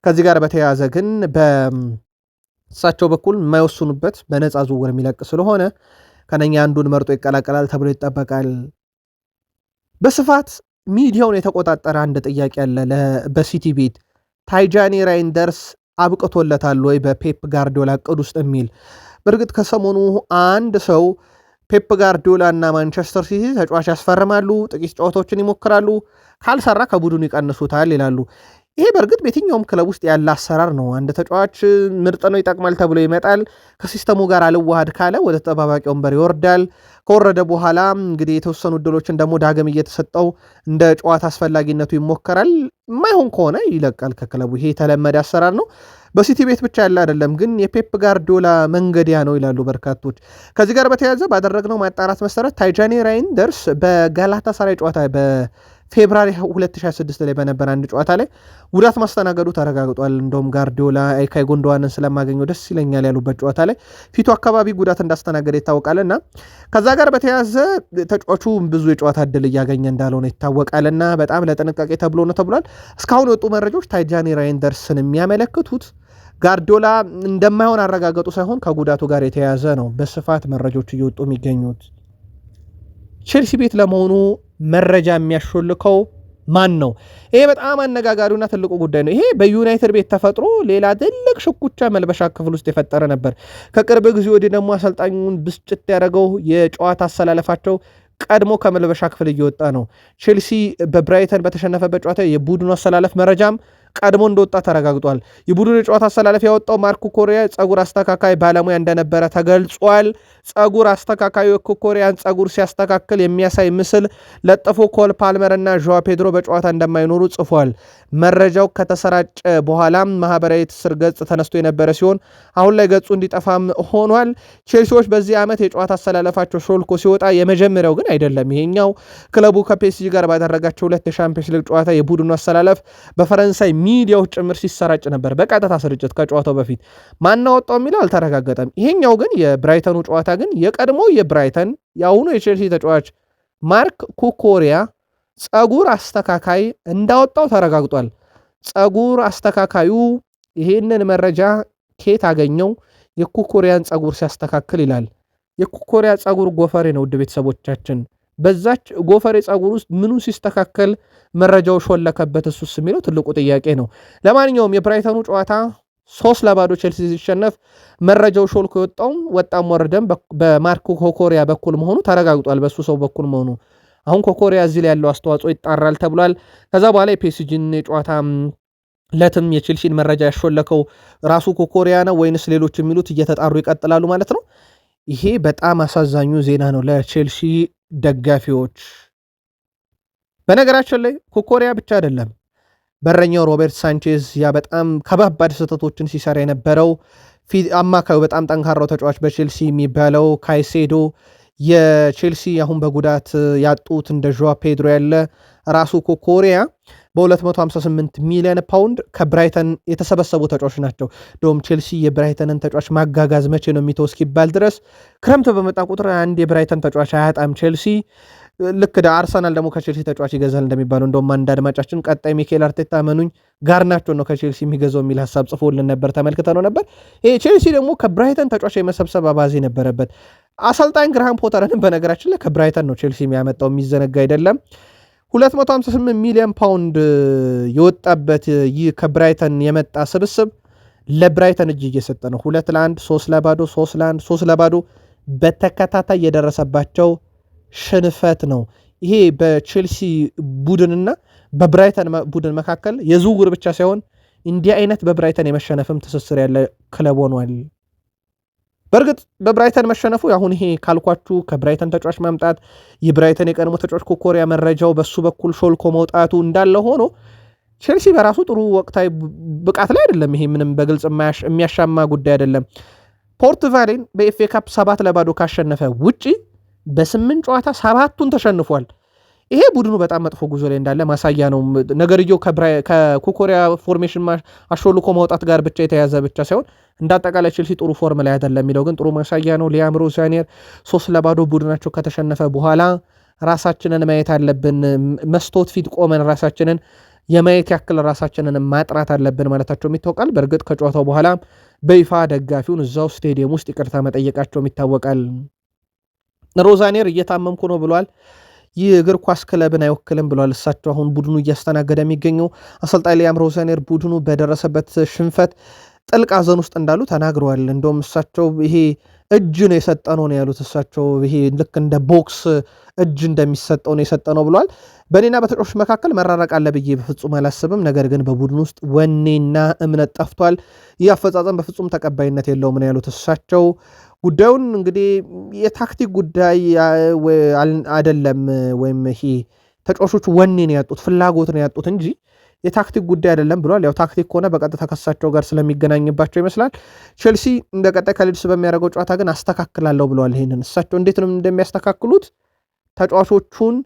ከዚህ ጋር በተያያዘ ግን በእሳቸው በኩል የማይወስኑበት በነፃ ዝውውር የሚለቅ ስለሆነ ከነኛ አንዱን መርጦ ይቀላቀላል ተብሎ ይጠበቃል። በስፋት ሚዲያውን የተቆጣጠረ አንድ ጥያቄ አለ በሲቲ ቤት ታይጃኒ ራይንደርስ አብቅቶለታል ወይ በፔፕ ጋርዲዮላ እቅድ ውስጥ የሚል። በእርግጥ ከሰሞኑ አንድ ሰው ፔፕ ጋርዲዮላ እና ማንቸስተር ሲቲ ተጫዋች ያስፈርማሉ፣ ጥቂት ጨዋታዎችን ይሞክራሉ፣ ካልሰራ ከቡድኑ ይቀንሱታል ይላሉ። ይሄ በእርግጥ በየትኛውም ክለብ ውስጥ ያለ አሰራር ነው። አንድ ተጫዋች ምርጥ ነው ይጠቅማል ተብሎ ይመጣል። ከሲስተሙ ጋር አልዋሃድ ካለ ወደ ተጠባባቂ ወንበር ይወርዳል። ከወረደ በኋላ እንግዲህ የተወሰኑ እድሎችን ደግሞ ዳግም እየተሰጠው እንደ ጨዋታ አስፈላጊነቱ ይሞከራል። የማይሆን ከሆነ ይለቃል ከክለቡ። ይሄ የተለመደ አሰራር ነው። በሲቲ ቤት ብቻ ያለ አይደለም፣ ግን የፔፕ ጋርዲዮላ መንገዲያ ነው ይላሉ በርካቶች። ከዚህ ጋር በተያያዘ ባደረግነው ማጣራት መሰረት ታይጃኒ ራይንደርስ በጋላታ ሳራይ ጨዋታ በፌብራሪ 2026 ላይ በነበረ አንድ ጨዋታ ላይ ጉዳት ማስተናገዱ ተረጋግጧል። እንደውም ጋርዲዮላ አይካይ ጎንደዋንን ስለማገኘው ደስ ይለኛል ያሉበት ጨዋታ ላይ ፊቱ አካባቢ ጉዳት እንዳስተናገደ ይታወቃልና ከዛ ጋር በተያያዘ ተጫዋቹ ብዙ የጨዋታ እድል እያገኘ እንዳልሆነ ይታወቃልና በጣም ለጥንቃቄ ተብሎ ነው ተብሏል። እስካሁን የወጡ መረጃዎች ታይጃኒ ራይንደርስን የሚያመለክቱት ጋርዲዮላ እንደማይሆን አረጋገጡ ሳይሆን ከጉዳቱ ጋር የተያያዘ ነው በስፋት መረጃዎች እየወጡ የሚገኙት። ቼልሲ ቤት ለመሆኑ መረጃ የሚያሾልከው ማን ነው? ይሄ በጣም አነጋጋሪውና ትልቁ ጉዳይ ነው። ይሄ በዩናይትድ ቤት ተፈጥሮ ሌላ ትልቅ ሽኩቻ መልበሻ ክፍል ውስጥ የፈጠረ ነበር። ከቅርብ ጊዜ ወዲህ ደግሞ አሰልጣኙን ብስጭት ያደረገው የጨዋታ አሰላለፋቸው ቀድሞ ከመልበሻ ክፍል እየወጣ ነው። ቼልሲ በብራይተን በተሸነፈበት ጨዋታ የቡድኑ አሰላለፍ መረጃም ቀድሞ እንደወጣ ተረጋግጧል። የቡድኑ የጨዋታ አሰላለፍ ያወጣው ማርኮ ኮሪያ ጸጉር አስተካካይ ባለሙያ እንደነበረ ተገልጿል። ጸጉር አስተካካዩ የኮኮሪያን ጸጉር ሲያስተካክል የሚያሳይ ምስል ለጥፎ ኮል ፓልመር እና ዦዋ ፔድሮ በጨዋታ እንደማይኖሩ ጽፏል። መረጃው ከተሰራጨ በኋላም ማህበራዊ ትስስር ገጽ ተነስቶ የነበረ ሲሆን አሁን ላይ ገጹ እንዲጠፋም ሆኗል። ቼልሲዎች በዚህ ዓመት የጨዋታ አሰላለፋቸው ሾልኮ ሲወጣ የመጀመሪያው ግን አይደለም። ይሄኛው ክለቡ ከፒኤስጂ ጋር ባደረጋቸው 2 የሻምፒዮንስ ሊግ ጨዋታ የቡድኑ አሰላለፍ በፈረንሳይ ሚዲያዎች ጭምር ሲሰራጭ ነበር በቀጥታ ስርጭት ከጨዋታው በፊት። ማናወጣው የሚለው አልተረጋገጠም። ይሄኛው ግን የብራይተኑ ጨዋታ ግን የቀድሞ የብራይተን የአሁኑ የቼልሲ ተጫዋች ማርክ ኩኮሪያ ጸጉር አስተካካይ እንዳወጣው ተረጋግጧል። ጸጉር አስተካካዩ ይሄንን መረጃ ኬት አገኘው? የኩኮሪያን ጸጉር ሲያስተካክል ይላል። የኩኮሪያ ጸጉር ጎፈሬ ነው። ውድ ቤተሰቦቻችን በዛች ጎፈሬ ጸጉር ውስጥ ምኑ ሲስተካከል መረጃው ሾለከበት? እሱስ የሚለው ትልቁ ጥያቄ ነው። ለማንኛውም የብራይተኑ ጨዋታ 3-0 ቼልሲ ሲሸነፍ መረጃው ሾልኮ የወጣው ወጣም ወረደም በማርኮ ኮኮሪያ በኩል መሆኑ ተረጋግጧል። በሱ ሰው በኩል መሆኑ አሁን ኮኮሪያ እዚህ ላይ ያለው አስተዋጽኦ ይጣራል ተብሏል። ከዛ በኋላ የፒኤስጂን የጨዋታ ለትም የቼልሲን መረጃ ያሾለከው ራሱ ኮኮሪያ ነው ወይንስ ሌሎች የሚሉት እየተጣሩ ይቀጥላሉ ማለት ነው። ይሄ በጣም አሳዛኙ ዜና ነው ለቼልሲ ደጋፊዎች። በነገራችን ላይ ኮኮሪያ ብቻ አይደለም፣ በረኛው ሮቤርት ሳንቼዝ ያ በጣም ከባባድ ስህተቶችን ሲሰራ የነበረው አማካዩ በጣም ጠንካራው ተጫዋች በቼልሲ የሚባለው ካይሴዶ፣ የቼልሲ አሁን በጉዳት ያጡት እንደ ዦዋ ፔድሮ ያለ ራሱ ኮኮሪያ በ258 ሚሊዮን ፓውንድ ከብራይተን የተሰበሰቡ ተጫዋች ናቸው። ዶም ቼልሲ የብራይተንን ተጫዋች ማጋጋዝ መቼ ነው የሚተው እስኪባል ድረስ ክረምት በመጣ ቁጥር አንድ የብራይተን ተጫዋች አያጣም ቼልሲ። ልክ አርሰናል ደግሞ ከቼልሲ ተጫዋች ይገዛል እንደሚባለው እንደውም አንድ አድማጫችን ቀጣይ ሚኬል አርቴታ መኑኝ ጋርናቾን ነው ከቼልሲ የሚገዛው የሚል ሀሳብ ጽፎልን ነበር፣ ተመልክተነው ነበር። ይሄ ቼልሲ ደግሞ ከብራይተን ተጫዋች የመሰብሰብ አባዜ ነበረበት። አሰልጣኝ ግራሃም ፖተርንም በነገራችን ላይ ከብራይተን ነው ቼልሲ የሚያመጣው፣ የሚዘነጋ አይደለም። 258 ሚሊዮን ፓውንድ የወጣበት ይህ ከብራይተን የመጣ ስብስብ ለብራይተን እጅ እየሰጠ ነው። 2-1፣ 3-0፣ 3-1፣ 3-0 በተከታታይ የደረሰባቸው ሽንፈት ነው። ይሄ በቼልሲ ቡድንና በብራይተን ቡድን መካከል የዝውውር ብቻ ሳይሆን እንዲህ አይነት በብራይተን የመሸነፍም ትስስር ያለ ክለብ ሆኗል። በእርግጥ በብራይተን መሸነፉ አሁን ይሄ ካልኳችሁ ከብራይተን ተጫዋች ማምጣት የብራይተን የቀድሞ ተጫዋች ኮኮሪያ መረጃው በሱ በኩል ሾልኮ መውጣቱ እንዳለ ሆኖ ቼልሲ በራሱ ጥሩ ወቅታዊ ብቃት ላይ አይደለም። ይሄ ምንም በግልጽ የሚያሻማ ጉዳይ አይደለም። ፖርት ቫሌን በኤፍኤ ካፕ 7-0 ካሸነፈ ውጪ በ8 ጨዋታ 7ቱን ተሸንፏል። ይሄ ቡድኑ በጣም መጥፎ ጉዞ ላይ እንዳለ ማሳያ ነው። ነገርየው ከኮኮሪያ ፎርሜሽን አሾልኮ ማውጣት ጋር ብቻ የተያዘ ብቻ ሳይሆን እንዳጠቃላይ ቼልሲ ጥሩ ፎርም ላይ አይደለም የሚለው ግን ጥሩ ማሳያ ነው። ሊያም ሮዛኒየር 3-0 ቡድናቸው ከተሸነፈ በኋላ ራሳችንን ማየት አለብን፣ መስቶት ፊት ቆመን ራሳችንን የማየት ያክል ራሳችንን ማጥራት አለብን ማለታቸውም ይታወቃል። በእርግጥ ከጨዋታው በኋላ በይፋ ደጋፊውን እዛው ስቴዲየም ውስጥ ይቅርታ መጠየቃቸውም ይታወቃል። ሮዛኒየር እየታመምኩ ነው ብሏል። ይህ እግር ኳስ ክለብን አይወክልም ብሏል። እሳቸው አሁን ቡድኑ እያስተናገደ የሚገኘው አሰልጣኝ ሊያም ሮዛኒየር ቡድኑ በደረሰበት ሽንፈት ጥልቅ ሐዘን ውስጥ እንዳሉ ተናግረዋል። እንደውም እሳቸው ይሄ እጅ ነው የሰጠነው ነው ያሉት። እሳቸው ይሄ ልክ እንደ ቦክስ እጅ እንደሚሰጠው ነው የሰጠነው ብሏል። በእኔና በተጫዋቾች መካከል መራራቅ አለ ብዬ በፍጹም አላስብም። ነገር ግን በቡድን ውስጥ ወኔና እምነት ጠፍቷል። ይህ አፈጻጸም በፍጹም ተቀባይነት የለውም ነው ያሉት እሳቸው። ጉዳዩን እንግዲህ የታክቲክ ጉዳይ አይደለም፣ ወይም ይሄ ተጫዋቾቹ ወኔ ነው ያጡት፣ ፍላጎት ነው ያጡት እንጂ የታክቲክ ጉዳይ አይደለም ብሏል። ያው ታክቲክ ከሆነ በቀጥታ ከሳቸው ጋር ስለሚገናኝባቸው ይመስላል። ቼልሲ እንደ ቀጣይ ከሊድስ በሚያደርገው ጨዋታ ግን አስተካክላለሁ ብለዋል። ይህንን እሳቸው እንዴት ነው እንደሚያስተካክሉት ተጫዋቾቹን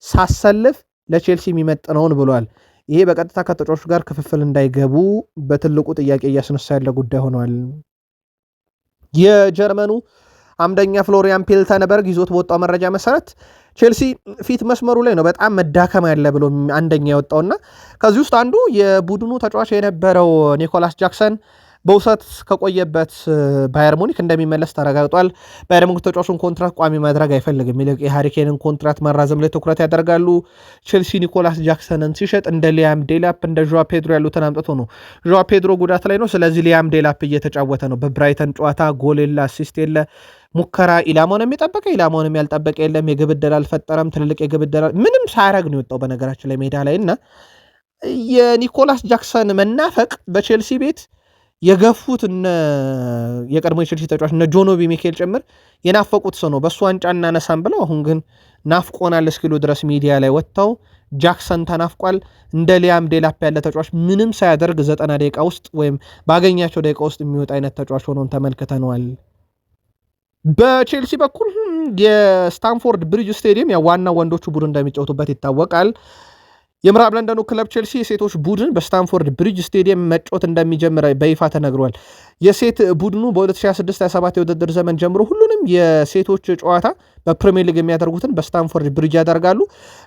ሳሰልፍ ለቼልሲ የሚመጥነውን ብሏል። ይሄ በቀጥታ ከተጫዋቾች ጋር ክፍፍል እንዳይገቡ በትልቁ ጥያቄ እያስነሳ ያለ ጉዳይ ሆኗል። የጀርመኑ አምደኛ ፍሎሪያን ፒልተንበርግ ይዞት በወጣው መረጃ መሰረት ቼልሲ ፊት መስመሩ ላይ ነው በጣም መዳከም ያለ ብሎ አንደኛ የወጣውና ከዚህ ውስጥ አንዱ የቡድኑ ተጫዋች የነበረው ኒኮላስ ጃክሰን በውሰት ከቆየበት ባየር ሙኒክ እንደሚመለስ ተረጋግጧል። ባየር ሙኒክ ተጫዋቹን ኮንትራት ቋሚ ማድረግ አይፈልግም። ይልቅ የሃሪኬንን ኮንትራት ማራዘም ላይ ትኩረት ያደርጋሉ። ቼልሲ ኒኮላስ ጃክሰንን ሲሸጥ እንደ ሊያም ዴላፕ እንደ ዦዋ ፔድሮ ያሉትን አምጥቶ ነው። ዦዋ ፔድሮ ጉዳት ላይ ነው። ስለዚህ ሊያም ዴላፕ እየተጫወተ ነው። በብራይተን ጨዋታ ጎል የለ፣ አሲስት የለ፣ ሙከራ ኢላማውንም የጠበቀ ኢላማውንም ያልጠበቀ የለም። የግብ ዕድል አልፈጠረም። ትልልቅ የግብ ዕድል ምንም ሳያረግ ነው የወጣው በነገራችን ላይ ሜዳ ላይ እና የኒኮላስ ጃክሰን መናፈቅ በቼልሲ ቤት የገፉት የቀድሞ የቼልሲ ተጫዋች እነ ጆኖቢ ሚኬል ጭምር የናፈቁት ሰው ነው። በእሱ ዋንጫ እናነሳም ብለው አሁን ግን ናፍቆናል እስኪሉ ድረስ ሚዲያ ላይ ወጥተው ጃክሰን ተናፍቋል። እንደ ሊያም ዴላፕ ያለ ተጫዋች ምንም ሳያደርግ 90 ደቂቃ ውስጥ ወይም ባገኛቸው ደቂቃ ውስጥ የሚወጣ አይነት ተጫዋች ሆኖን ተመልክተነዋል። በቼልሲ በኩል የስታንፎርድ ብሪጅ ስቴዲየም ዋና ወንዶቹ ቡድን እንደሚጫወቱበት ይታወቃል። የምዕራብ ለንደኑ ክለብ ቼልሲ የሴቶች ቡድን በስታንፎርድ ብሪጅ ስቴዲየም መጫወት እንደሚጀምር በይፋ ተነግሯል። የሴት ቡድኑ በ2026/27 የውድድር ዘመን ጀምሮ ሁሉንም የሴቶች ጨዋታ በፕሪሚየር ሊግ የሚያደርጉትን በስታንፎርድ ብሪጅ ያደርጋሉ።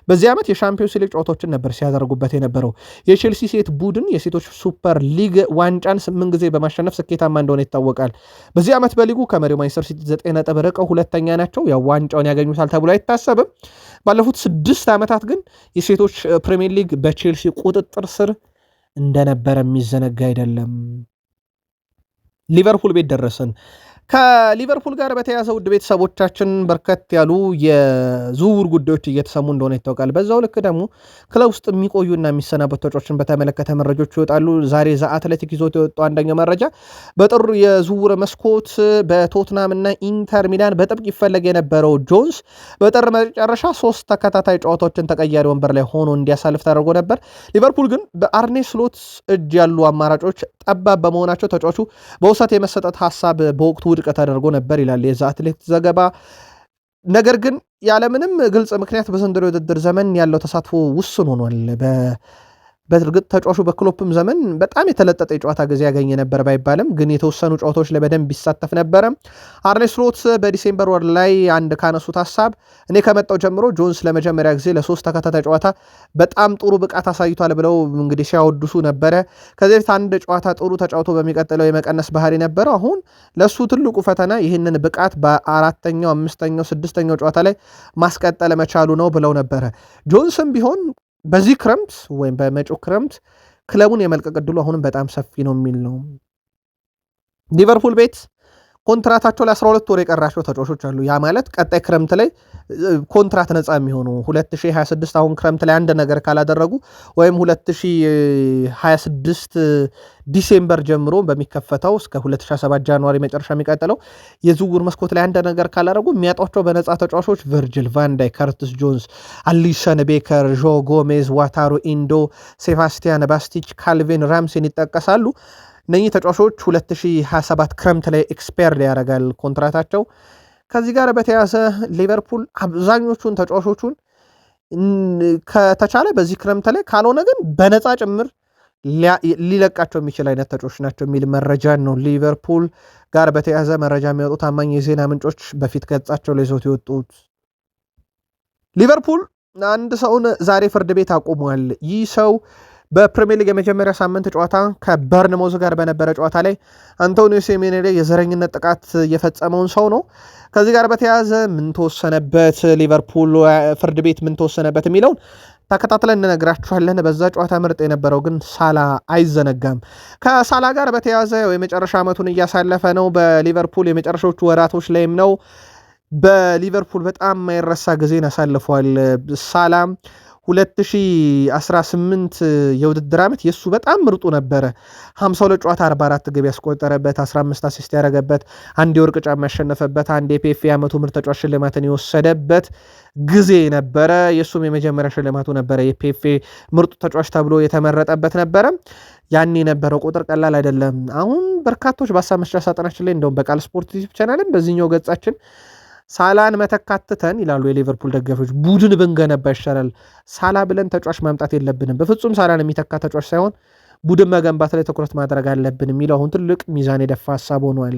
በዚህ ዓመት የሻምፒዮንስ ሊግ ጨዋታዎችን ነበር ሲያደርጉበት የነበረው። የቼልሲ ሴት ቡድን የሴቶች ሱፐር ሊግ ዋንጫን 8 ጊዜ በማሸነፍ ስኬታማ እንደሆነ ይታወቃል። በዚህ ዓመት በሊጉ ከመሪው ማንቸስተር ሲቲ 9 ነጥብ ርቀው ሁለተኛ ናቸው። ያው ዋንጫውን ያገኙታል ተብሎ አይታሰብም። ባለፉት 6 ዓመታት ግን የሴቶች ፕሪሚየር ሊግ በቼልሲ ቁጥጥር ስር እንደነበረ የሚዘነጋ አይደለም። ሊቨርፑል ቤት ደረሰን። ከሊቨርፑል ጋር በተያያዘ ውድ ቤተሰቦቻችን በርከት ያሉ የዝውውር ጉዳዮች እየተሰሙ እንደሆነ ይታወቃል። በዛው ልክ ደግሞ ክለብ ውስጥ የሚቆዩና የሚሰናበቱ ተጫዋቾችን በተመለከተ መረጃዎች ይወጣሉ። ዛሬ ዘ አትሌቲክ ይዞት የወጣው አንደኛው መረጃ በጥር የዝውውር መስኮት በቶትናም እና ኢንተር ሚላን በጥብቅ ይፈለግ የነበረው ጆንስ በጥር መጨረሻ 3 ተከታታይ ጨዋታዎችን ተቀያሪ ወንበር ላይ ሆኖ እንዲያሳልፍ ተደርጎ ነበር። ሊቨርፑል ግን በአርኔ ስሎት እጅ ያሉ አማራጮች ጠባብ በመሆናቸው ተጫዋቹ በውሰት የመሰጠት ሀሳብ በወቅቱ ውድቅ ተደርጎ ነበር ይላል የዛ አትሌቲክ ዘገባ። ነገር ግን ያለምንም ግልጽ ምክንያት በዘንድሮ የውድድር ዘመን ያለው ተሳትፎ ውስን ሆኗል። በእርግጥ ተጫዋቹ በክሎፕም ዘመን በጣም የተለጠጠ የጨዋታ ጊዜ ያገኘ ነበር ባይባልም ግን የተወሰኑ ጨዋታዎች ላይ በደንብ ይሳተፍ ነበረ። አርኔ ስሎት በዲሴምበር ወር ላይ አንድ ካነሱት ሀሳብ እኔ ከመጣው ጀምሮ ጆንስ ለመጀመሪያ ጊዜ ለ3 ተከታታይ ጨዋታ በጣም ጥሩ ብቃት አሳይቷል ብለው እንግዲህ ሲያወድሱ ነበረ። ከዚህ በፊት አንድ ጨዋታ ጥሩ ተጫውቶ በሚቀጥለው የመቀነስ ባህሪ ነበረው። አሁን ለሱ ትልቁ ፈተና ይህንን ብቃት በ4ኛው፣ 5ኛው፣ 6ኛው ጨዋታ ላይ ማስቀጠል መቻሉ ነው ብለው ነበረ። ጆንስም ቢሆን በዚህ ክረምት ወይም በመጪው ክረምት ክለቡን የመልቀቅ ዕድሉ አሁንም በጣም ሰፊ ነው የሚል ነው። ሊቨርፑል ቤት ኮንትራታቸው ለ12 ወር የቀራቸው ተጫዋቾች አሉ። ያ ማለት ቀጣይ ክረምት ላይ ኮንትራት ነፃ የሚሆኑ 2026 አሁን ክረምት ላይ አንድ ነገር ካላደረጉ ወይም 2026 ዲሴምበር ጀምሮ በሚከፈተው እስከ 2027 ጃንዋሪ መጨረሻ የሚቀጥለው የዝውውር መስኮት ላይ አንድ ነገር ካላደረጉ የሚያጧቸው በነፃ ተጫዋቾች ቨርጅል ቫን ዳይክ፣ ከርትስ ጆንስ፣ አሊሰን ቤከር፣ ዦ ጎሜዝ፣ ዋታሩ ኢንዶ፣ ሴባስቲያን ባስቲች፣ ካልቪን ራምሴን ይጠቀሳሉ። እነኚህ ተጫዋቾች 2027 ክረምት ላይ ኤክስፓየር ያደርጋል ኮንትራታቸው። ከዚህ ጋር በተያያዘ ሊቨርፑል አብዛኞቹን ተጫዋቾቹን ከተቻለ በዚህ ክረምት ላይ ካልሆነ ግን በነፃ ጭምር ሊለቃቸው የሚችል አይነት ተጫዋቾች ናቸው የሚል መረጃ ነው ሊቨርፑል ጋር በተያያዘ መረጃ የሚወጡ ታማኝ የዜና ምንጮች በፊት ገጻቸው ላይ ይዘውት የወጡት። ሊቨርፑል አንድ ሰውን ዛሬ ፍርድ ቤት አቁሟል። ይህ ሰው በፕሪሚየር ሊግ የመጀመሪያ ሳምንት ጨዋታ ከበርንሞዝ ጋር በነበረ ጨዋታ ላይ አንቶኒዮ ሴሜንዮ ላይ የዘረኝነት ጥቃት የፈጸመውን ሰው ነው። ከዚህ ጋር በተያያዘ ምን ተወሰነበት፣ ሊቨርፑል ፍርድ ቤት ምን ተወሰነበት የሚለውን ተከታትለን እንነግራችኋለን። በዛ ጨዋታ ምርጥ የነበረው ግን ሳላ አይዘነጋም። ከሳላ ጋር በተያያዘ የመጨረሻ ዓመቱን እያሳለፈ ነው። በሊቨርፑል የመጨረሻዎቹ ወራቶች ላይም ነው። በሊቨርፑል በጣም የማይረሳ ጊዜን አሳልፏል። ሳላ 2018 የውድድር ዓመት የሱ በጣም ምርጡ ነበረ። 52 ጨዋታ 44 ግብ ያስቆጠረበት፣ 15 አሲስት ያደረገበት፣ አንድ የወርቅ ጫማ ያሸነፈበት፣ አንድ የፒኤፍኤ የዓመቱ ምርጥ ተጫዋች ሽልማትን የወሰደበት ጊዜ ነበረ። የሱም የመጀመሪያ ሽልማቱ ነበረ። የፒኤፍኤ ምርጡ ተጫዋች ተብሎ የተመረጠበት ነበረ። ያን የነበረው ቁጥር ቀላል አይደለም። አሁን በርካቶች በሀሳብ መስጫ ሳጥናችን ላይ እንደውም በቃል ስፖርት ዩቲዩብ ቻናልን በዚህኛው ገጻችን ሳላን መተካትተን ይላሉ የሊቨርፑል ደጋፊዎች፣ ቡድን ብንገነባ ይሻላል፣ ሳላ ብለን ተጫዋች ማምጣት የለብንም፣ በፍጹም ሳላን የሚተካ ተጫዋች ሳይሆን ቡድን መገንባት ላይ ትኩረት ማድረግ አለብን የሚለው አሁን ትልቅ ሚዛን የደፋ ሀሳብ ሆኗል።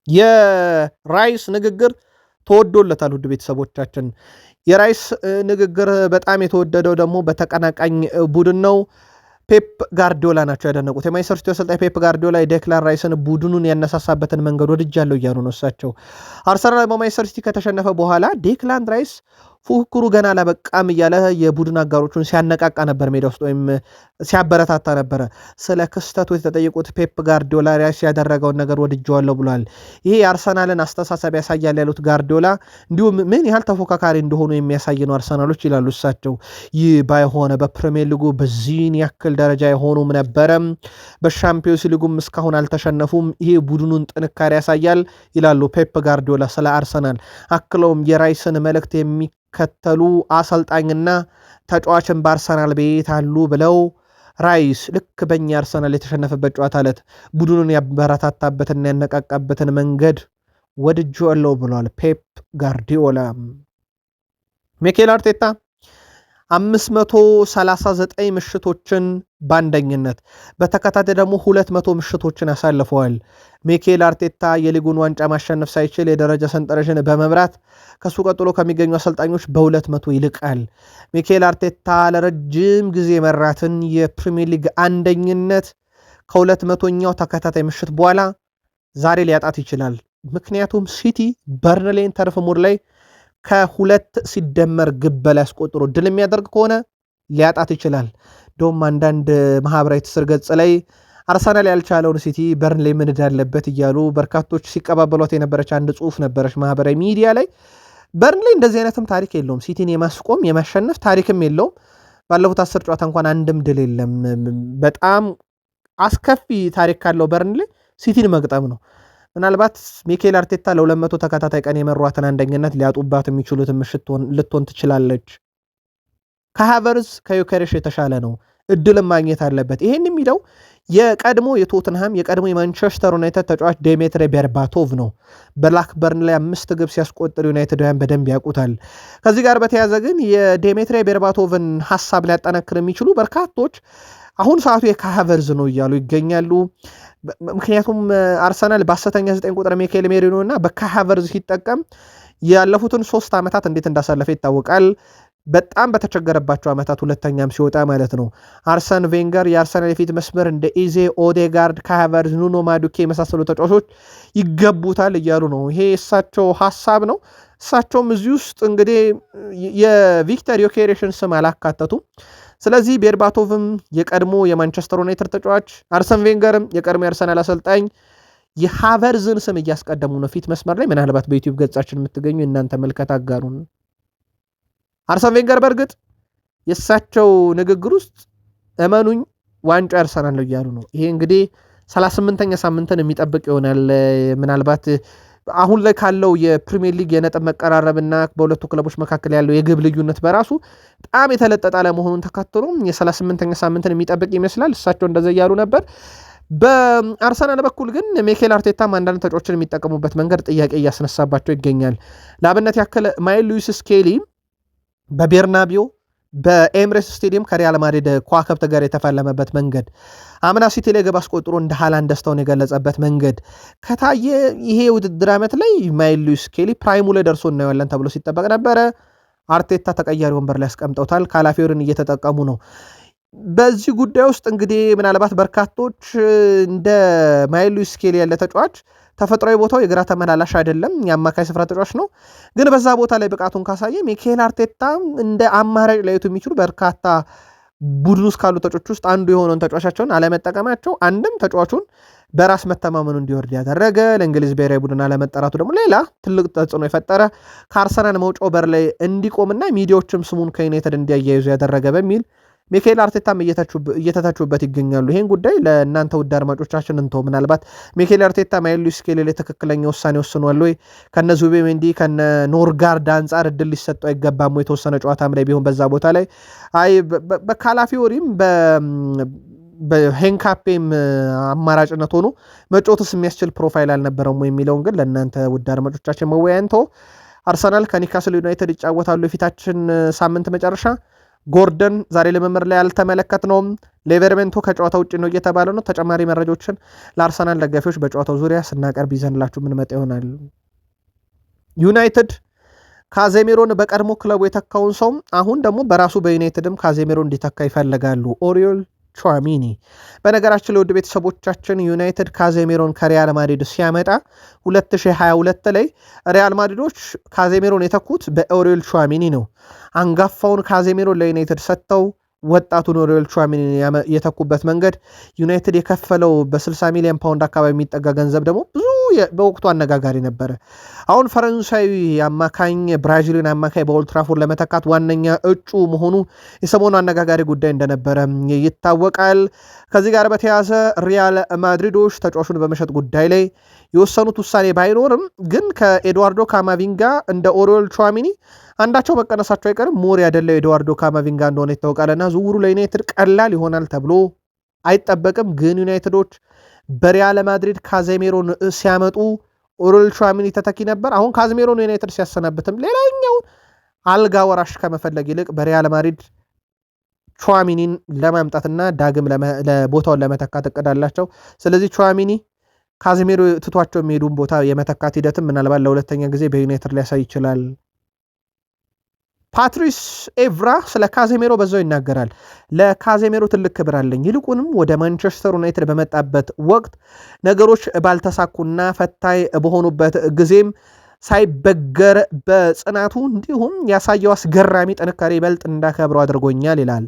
የራይስ ንግግር ተወዶለታል። ውድ ቤተሰቦቻችን የራይስ ንግግር በጣም የተወደደው ደግሞ በተቀናቃኝ ቡድን ነው። ፔፕ ጋርዲዮላ ናቸው ያደነቁት። የማንቸስተር ሲቲ አሰልጣኝ ፔፕ ጋርዲዮላ የዴክላን ራይስን ቡድኑን ያነሳሳበትን መንገድ ወድጃለሁ እያሉ ነው እሳቸው። አርሰናል በማንቸስተር ሲቲ ከተሸነፈ በኋላ ዴክላን ራይስ ፉክክሩ ገና አላበቃም እያለ የቡድን አጋሮቹን ሲያነቃቃ ነበር፣ ሜዳ ውስጥ ወይም ሲያበረታታ ነበረ። ስለ ክስተቱ የተጠየቁት ፔፕ ጋርዲዮላ ራይስ ያደረገውን ነገር ወድጀዋለሁ ብሏል። ይሄ የአርሰናልን አስተሳሰብ ያሳያል ያሉት ጋርዲዮላ እንዲሁም ምን ያህል ተፎካካሪ እንደሆኑ የሚያሳይ ነው አርሰናሎች ይላሉ እሳቸው። ይህ ባይሆነ በፕሪሚየር ሊጉ በዚህን ያክል ደረጃ የሆኑም ነበረም፣ በሻምፒዮንስ ሊጉም እስካሁን አልተሸነፉም። ይሄ ቡድኑን ጥንካሬ ያሳያል ይላሉ ፔፕ ጋርዲዮላ ስለ አርሰናል። አክለውም የራይስን መልእክት የሚከተሉ አሰልጣኝና ተጫዋችን በአርሰናል ቤት አሉ ብለው ራይስ ልክ በእኛ አርሰናል የተሸነፈበት ጨዋታ ዕለት ቡድኑን ያበረታታበትና ያነቃቃበትን መንገድ ወድጄዋለሁ ብሏል ፔፕ ጋርዲዮላ። ሚኬል አርቴታ 539 ምሽቶችን በአንደኝነት በተከታታይ ደግሞ 200 ምሽቶችን አሳልፈዋል። ሚኬል አርቴታ የሊጉን ዋንጫ ማሸነፍ ሳይችል የደረጃ ሰንጠረዥን በመምራት ከሱ ቀጥሎ ከሚገኙ አሰልጣኞች በ200 ይልቃል። ሚኬል አርቴታ ለረጅም ጊዜ መራትን የፕሪሚየር ሊግ አንደኝነት ከ200ኛው ተከታታይ ምሽት በኋላ ዛሬ ሊያጣት ይችላል። ምክንያቱም ሲቲ በርንሌን ተርፍ ሙር ላይ ከሁለት ሲደመር ግብ በላይ አስቆጥሮ ድል የሚያደርግ ከሆነ ሊያጣት ይችላል። ዶም አንዳንድ ማህበራዊ ትስስር ገጽ ላይ አርሰናል ያልቻለውን ሲቲ በርንሌይ ምን እንዳለበት እያሉ በርካቶች ሲቀባበሏት የነበረች አንድ ጽሁፍ ነበረች ማህበራዊ ሚዲያ ላይ። በርንሌይ እንደዚህ አይነትም ታሪክ የለውም። ሲቲን የማስቆም የማሸነፍ ታሪክም የለውም። ባለፉት 10 ጨዋታ እንኳን አንድም ድል የለም። በጣም አስከፊ ታሪክ ካለው በርንሌይ ሲቲን መግጠም ነው። ምናልባት ሚኬል አርቴታ ለ200 ተከታታይ ቀን የመሯትን አንደኝነት ሊያጡባት የሚችሉትን ምሽት ልትሆን ትችላለች። ከሃቨርዝ ከዩኬሬሽ የተሻለ ነው፣ እድልም ማግኘት አለበት። ይሄን የሚለው የቀድሞ የቶትንሃም የቀድሞ የማንቸስተር ዩናይትድ ተጫዋች ዴሜትሪ ቤርባቶቭ ነው። በላክበርን ላይ 5 ግብ ሲያስቆጥር ዩናይትዳውያን በደንብ ያውቁታል። ከዚህ ጋር በተያያዘ ግን የዴሜትሪ ቤርባቶቭን ሀሳብ ሊያጠናክር የሚችሉ በርካቶች አሁን ሰዓቱ የካሃቨርዝ ነው እያሉ ይገኛሉ። ምክንያቱም አርሰናል በ9 ቁጥር ሚካኤል ሜሪኖ እና በካሃቨርዝ ሲጠቀም ያለፉትን 3 ዓመታት እንዴት እንዳሳለፈ ይታወቃል። በጣም በተቸገረባቸው ዓመታት ሁለተኛም ሲወጣ ማለት ነው። አርሰን ቬንገር የአርሰናል የፊት መስመር እንደ ኢዜ፣ ኦዴጋርድ፣ ካሃቨርዝ፣ ኑኖ ማዱኬ የመሳሰሉ ተጫዋቾች ይገቡታል እያሉ ነው። ይሄ እሳቸው ሀሳብ ነው። እሳቸውም እዚህ ውስጥ እንግዲህ የቪክተር ዮኬሬሽን ስም አላካተቱም። ስለዚህ ቤርባቶቭም የቀድሞ የማንቸስተር ዩናይትድ ተጫዋች፣ አርሰን ቬንገርም የቀድሞ የአርሰናል አሰልጣኝ የሃቨርዝን ስም እያስቀደሙ ነው ፊት መስመር ላይ። ምናልባት በዩቲዩብ ገጻችን የምትገኙ እናንተ መልከት አጋሩን። አርሰን ቬንገር በእርግጥ የእሳቸው ንግግር ውስጥ እመኑኝ ዋንጫ ያርሰናል ነው እያሉ ነው። ይሄ እንግዲህ 38ኛ ሳምንትን የሚጠብቅ ይሆናል። ምናልባት አሁን ላይ ካለው የፕሪሚየር ሊግ የነጥብ መቀራረብና በሁለቱ ክለቦች መካከል ያለው የግብ ልዩነት በራሱ በጣም የተለጠጠ ለመሆኑን ተከትሎ የ38ኛ ሳምንትን የሚጠብቅ ይመስላል። እሳቸው እንደዛ እያሉ ነበር። በአርሰናል በኩል ግን ሚኬል አርቴታም አንዳንድ ተጫዋቾችን የሚጠቀሙበት መንገድ ጥያቄ እያስነሳባቸው ይገኛል። ለአብነት ያክል ማይል ሉዊስ ስኬሊ በቤርናቢዮ በኤምሬስ ስቴዲየም ከሪያል ማድሪድ ከዋክብት ጋር የተፋለመበት መንገድ፣ አምና ሲቲ ላይ ግብ አስቆጥሮ እንደ ሃላንድ ደስታውን የገለጸበት መንገድ ከታየ ይሄ ውድድር ዓመት ላይ ማይል ሉዊስ ስኬሊ ፕራይሙ ላይ ደርሶ እናየዋለን ተብሎ ሲጠበቅ ነበረ። አርቴታ ተቀያሪ ወንበር ላይ ያስቀምጠውታል። ካላፊዮሪን እየተጠቀሙ ነው። በዚህ ጉዳይ ውስጥ እንግዲህ ምናልባት በርካቶች እንደ ማይል ሉዊስ ስኬሊ ያለ ተጫዋች ተፈጥሯዊ ቦታው የግራ ተመላላሽ አይደለም፣ የአማካይ ስፍራ ተጫዋች ነው። ግን በዛ ቦታ ላይ ብቃቱን ካሳየ ሚኬል አርቴታ እንደ አማራጭ ላይቱ የሚችሉ በርካታ ቡድን ውስጥ ካሉ ተጫዋቾች ውስጥ አንዱ የሆነውን ተጫዋቻቸውን አለመጠቀማቸው አንድም ተጫዋቹን በራስ መተማመኑ እንዲወርድ ያደረገ፣ ለእንግሊዝ ብሔራዊ ቡድን አለመጠራቱ ደግሞ ሌላ ትልቅ ተጽዕኖ የፈጠረ፣ ከአርሰናል መውጫው በር ላይ እንዲቆምና ሚዲያዎችም ስሙን ከዩናይትድ እንዲያያይዙ ያደረገ በሚል ሚካኤል አርቴታም እየተታችሁበት ይገኛሉ። ይህን ጉዳይ ለእናንተ ውድ አድማጮቻችን እንተው። ምናልባት ሚካኤል አርቴታ ማይሉስ ስኬሊ ላይ ትክክለኛ ውሳኔ ወስኗል ወይ? ከነ ዙቤሜንዲ ከነ ኖርጋርድ አንጻር እድል ሊሰጠው አይገባም? የተወሰነ ጨዋታም ላይ ቢሆን በዛ ቦታ ላይ አይ በካላፊዮሪም በሄንካፔም አማራጭነት ሆኖ መጫወትስ የሚያስችል ፕሮፋይል አልነበረም የሚለውን ግን ለእናንተ ውድ አድማጮቻችን መወያየንቶ። አርሰናል ከኒካስል ዩናይትድ ይጫወታሉ የፊታችን ሳምንት መጨረሻ። ጎርደን ዛሬ ልምምድ ላይ አልተመለከትነውም። ሌቨርሜንቶ ከጨዋታ ውጭ ነው እየተባለ ነው። ተጨማሪ መረጃዎችን ለአርሰናል ደጋፊዎች በጨዋታው ዙሪያ ስናቀርብ ይዘንላችሁ ምንመጣ ይሆናል። ዩናይትድ ካዜሜሮን በቀድሞ ክለቡ የተካውን ሰው አሁን ደግሞ በራሱ በዩናይትድም ካዜሜሮን እንዲተካ ይፈልጋሉ። ኦሪዮል ቹዋሚኒ። በነገራችን ለውድ ቤተሰቦቻችን ዩናይትድ ካዜሜሮን ከሪያል ማድሪድ ሲያመጣ 2022 ላይ ሪያል ማድሪዶች ካዜሜሮን የተኩት በኦሪዮል ቹዋሚኒ ነው። አንጋፋውን ካዜሜሮን ለዩናይትድ ሰጥተው ወጣቱን ኦሪዮል ቹዋሚኒ የተኩበት መንገድ ዩናይትድ የከፈለው በ60 ሚሊዮን ፓውንድ አካባቢ የሚጠጋ ገንዘብ ደግሞ ብዙ በወቅቱ አነጋጋሪ ነበረ። አሁን ፈረንሳዊ አማካኝ ብራዚሊያን አማካኝ በኦልትራፎርድ ለመተካት ዋነኛ እጩ መሆኑ የሰሞኑ አነጋጋሪ ጉዳይ እንደነበረ ይታወቃል። ከዚህ ጋር በተያያዘ ሪያል ማድሪዶች ተጫዋቹን በመሸጥ ጉዳይ ላይ የወሰኑት ውሳኔ ባይኖርም ግን ከኤድዋርዶ ካማቪንጋ እንደ ኦሪዮል ቹዋሚኒ አንዳቸው መቀነሳቸው አይቀርም። ሞር ያደለው ኤድዋርዶ ካማቪንጋ እንደሆነ ይታወቃልና ዝውውሩ ለዩናይትድ ቀላል ይሆናል ተብሎ አይጠበቅም። ግን ዩናይትዶች በሪያል ማድሪድ ካዜሜሮን ሲያመጡ ኦሪዮል ቹዋሚኒ ተተኪ ነበር። አሁን ካዜሜሮን ዩናይትድ ሲያሰናብትም ሌላኛውን አልጋ ወራሽ ከመፈለግ ይልቅ በሪያል ማድሪድ ቹዋሚኒን ለማምጣትና ዳግም ለቦታውን ለመተካት እቅዳላቸው። ስለዚህ ቹዋሚኒ ካዜሜሮ ትቷቸው የሚሄዱን ቦታ የመተካት ሂደትም ምናልባት ለሁለተኛ ጊዜ በዩናይትድ ሊያሳይ ይችላል። ፓትሪስ ኤቭራ ስለ ካዜሜሮ በዛው ይናገራል። ለካዜሜሮ ትልቅ ክብር አለኝ። ይልቁንም ወደ ማንቸስተር ዩናይትድ በመጣበት ወቅት ነገሮች ባልተሳኩና ፈታኝ በሆኑበት ጊዜም ሳይበገር በጽናቱ እንዲሁም ያሳየው አስገራሚ ጥንካሬ ይበልጥ እንዳከብረው አድርጎኛል ይላል።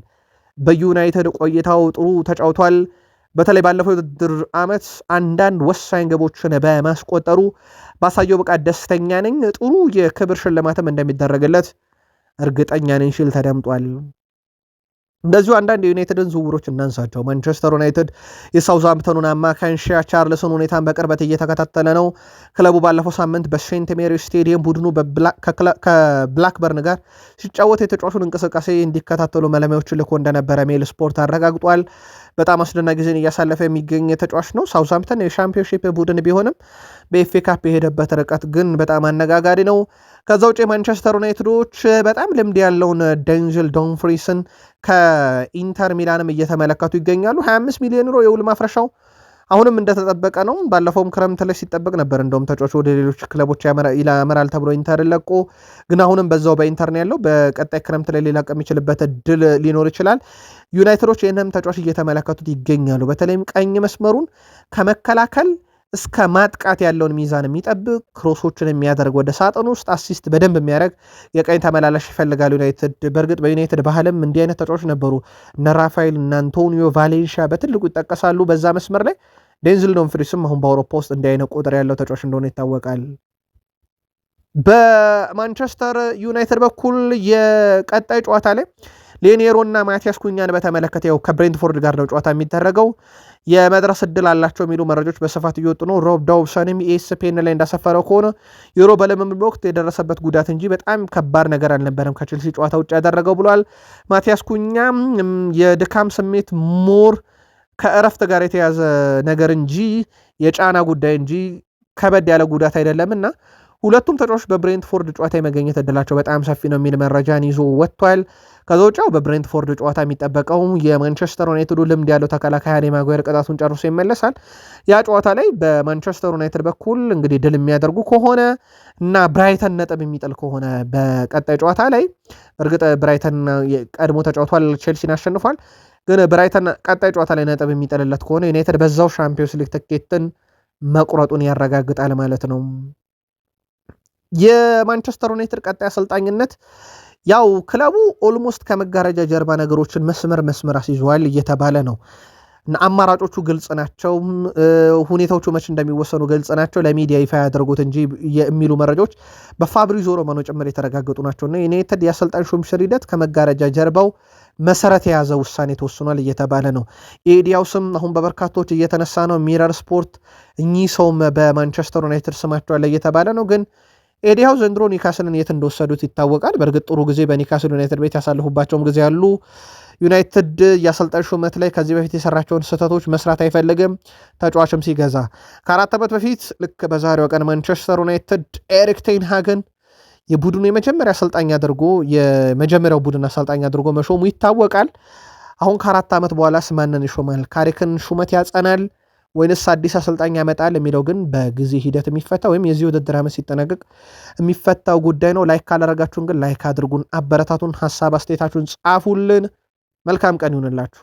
በዩናይትድ ቆይታው ጥሩ ተጫውቷል። በተለይ ባለፈው የውድድር ዓመት አንዳንድ ወሳኝ ግቦችን በማስቆጠሩ ባሳየው ብቃት ደስተኛ ነኝ። ጥሩ የክብር ሽልማትም እንደሚደረግለት እርግጠኛ ነኝ ሲል ተደምጧል። እንደዚሁ አንዳንድ የዩናይትድን ዝውውሮች እናንሳቸው። ማንቸስተር ዩናይትድ የሳውዝሃምፕተኑን አማካኝ ሺያ ቻርልስን ሁኔታን በቅርበት እየተከታተለ ነው። ክለቡ ባለፈው ሳምንት በሴንት ሜሪ ስቴዲየም ቡድኑ ከብላክበርን ጋር ሲጫወት የተጫዋቹን እንቅስቃሴ እንዲከታተሉ መለማዮችን ልኮ እንደነበረ ሜል ስፖርት አረጋግጧል። በጣም አስደናቂ ጊዜን እያሳለፈ የሚገኝ ተጫዋች ነው። ሳውዝሃምፕተን የሻምፒዮንሺፕ ቡድን ቢሆንም በኤፍኤ ካፕ የሄደበት ርቀት ግን በጣም አነጋጋሪ ነው። ከዛ ውጭ ማንቸስተር ዩናይትዶች በጣም ልምድ ያለውን ዴንዝል ዶምፍሪስን ከኢንተር ሚላንም እየተመለከቱ ይገኛሉ። 25 ሚሊዮን ዩሮ የውል ማፍረሻው አሁንም እንደተጠበቀ ነው። ባለፈውም ክረምት ላይ ሲጠበቅ ነበር እንደውም ተጫዋቹ ወደ ሌሎች ክለቦች ያመራል ተብሎ ኢንተር ለቆ፣ ግን አሁንም በዛው በኢንተር ነው ያለው። በቀጣይ ክረምት ላይ ሊለቅ የሚችልበት እድል ሊኖር ይችላል። ዩናይትዶች ይህንም ተጫዋች እየተመለከቱት ይገኛሉ። በተለይም ቀኝ መስመሩን ከመከላከል እስከ ማጥቃት ያለውን ሚዛን የሚጠብቅ ክሮሶችን የሚያደርግ ወደ ሳጥን ውስጥ አሲስት በደንብ የሚያደርግ የቀኝ ተመላላሽ ይፈልጋል ዩናይትድ። በእርግጥ በዩናይትድ ባህልም እንዲህ አይነት ተጫዋች ነበሩ። እነ ራፋኤል እና አንቶኒዮ ቫሌንሺያ በትልቁ ይጠቀሳሉ። በዛ መስመር ላይ ዴንዝል ዶምፍሪስም አሁን በአውሮፓ ውስጥ እንዲህ አይነት ቁጥር ያለው ተጫዋች እንደሆነ ይታወቃል። በማንቸስተር ዩናይትድ በኩል የቀጣይ ጨዋታ ላይ ሌኔሮ እና ማቲያስ ኩኛን በተመለከተ ያው ከብሬንትፎርድ ጋር ነው ጨዋታ የሚደረገው። የመድረስ እድል አላቸው የሚሉ መረጃዎች በስፋት እየወጡ ነው። ሮብ ዳውሰንም ኢኤስፒኤን ላይ እንዳሰፈረው ከሆነ ዩሮ በልምምድ ወቅት የደረሰበት ጉዳት እንጂ በጣም ከባድ ነገር አልነበረም ከቼልሲ ጨዋታ ውጭ ያደረገው ብሏል። ማቲያስ ኩኛም የድካም ስሜት ሞር ከእረፍት ጋር የተያዘ ነገር እንጂ የጫና ጉዳይ እንጂ ከበድ ያለ ጉዳት አይደለምና ሁለቱም ተጫዋቾች በብሬንትፎርድ ጨዋታ የመገኘት እድላቸው በጣም ሰፊ ነው የሚል መረጃን ይዞ ወጥቷል። ከዛ ውጭ በብሬንትፎርድ ጨዋታ የሚጠበቀው የማንቸስተር ዩናይትዱ ልምድ ያለው ተከላካይ ሃሪ ማጓየር ቅጣቱን ጨርሶ ይመለሳል። ያ ጨዋታ ላይ በማንቸስተር ዩናይትድ በኩል እንግዲህ ድል የሚያደርጉ ከሆነ እና ብራይተን ነጥብ የሚጥል ከሆነ በቀጣይ ጨዋታ ላይ እርግጥ ብራይተን ቀድሞ ተጫውቷል፣ ቼልሲን አሸንፏል። ግን ብራይተን ቀጣይ ጨዋታ ላይ ነጥብ የሚጥልለት ከሆነ ዩናይትድ በዛው ሻምፒዮንስ ሊግ ትኬትን መቁረጡን ያረጋግጣል ማለት ነው። የማንቸስተር ዩናይትድ ቀጣይ አሰልጣኝነት ያው ክለቡ ኦልሞስት ከመጋረጃ ጀርባ ነገሮችን መስመር አስይዘዋል እየተባለ ነው። እና አማራጮቹ ግልጽ ናቸው። ሁኔታዎቹ መች እንደሚወሰኑ ግልጽ ናቸው። ለሚዲያ ይፋ ያደርጉት እንጂ የሚሉ መረጃዎች በፋብሪዞ ሮማኖ ጭምር የተረጋገጡ ናቸውና ዩናይትድ የአሰልጣኝ ሹምሽር ሂደት ከመጋረጃ ጀርባው መሰረት የያዘ ውሳኔ ተወስኗል እየተባለ ነው። ኤዲያው ስም አሁን በበርካቶች እየተነሳ ነው። ሚረር ስፖርት እኚህ ሰውም በማንቸስተር ዩናይትድ ስማቸዋል እየተባለ ነው። ግን ኤዲያው ዘንድሮ ኒካስልን የት እንደወሰዱት ይታወቃል። በእርግጥ ጥሩ ጊዜ በኒካስል ዩናይትድ ቤት ያሳልፉባቸውም ጊዜ ያሉ ዩናይትድ የአሰልጣኝ ሹመት ላይ ከዚህ በፊት የሰራቸውን ስህተቶች መስራት አይፈልግም። ተጫዋችም ሲገዛ ከ4 ዓመት በፊት ልክ በዛሬው ቀን ማንቸስተር ዩናይትድ ኤሪክ ቴን ሃግን የቡድኑ የመጀመሪያ አሰልጣኝ አድርጎ የመጀመሪያው ቡድን አሰልጣኝ አድርጎ መሾሙ ይታወቃል። አሁን ከ4 ዓመት በኋላስ ማንን ይሾማል? ካሪክን ሹመት ያጸናል ወይንስ አዲስ አሰልጣኝ ያመጣል የሚለው ግን በጊዜ ሂደት የሚፈታ ወይም የዚህ ውድድር ዓመት ሲጠናቀቅ የሚፈታው ጉዳይ ነው። ላይክ ካላረጋችሁን ግን ላይክ አድርጉን፣ አበረታቱን፣ ሀሳብ አስተያየታችሁን ጻፉልን። መልካም ቀን ይሁንላችሁ።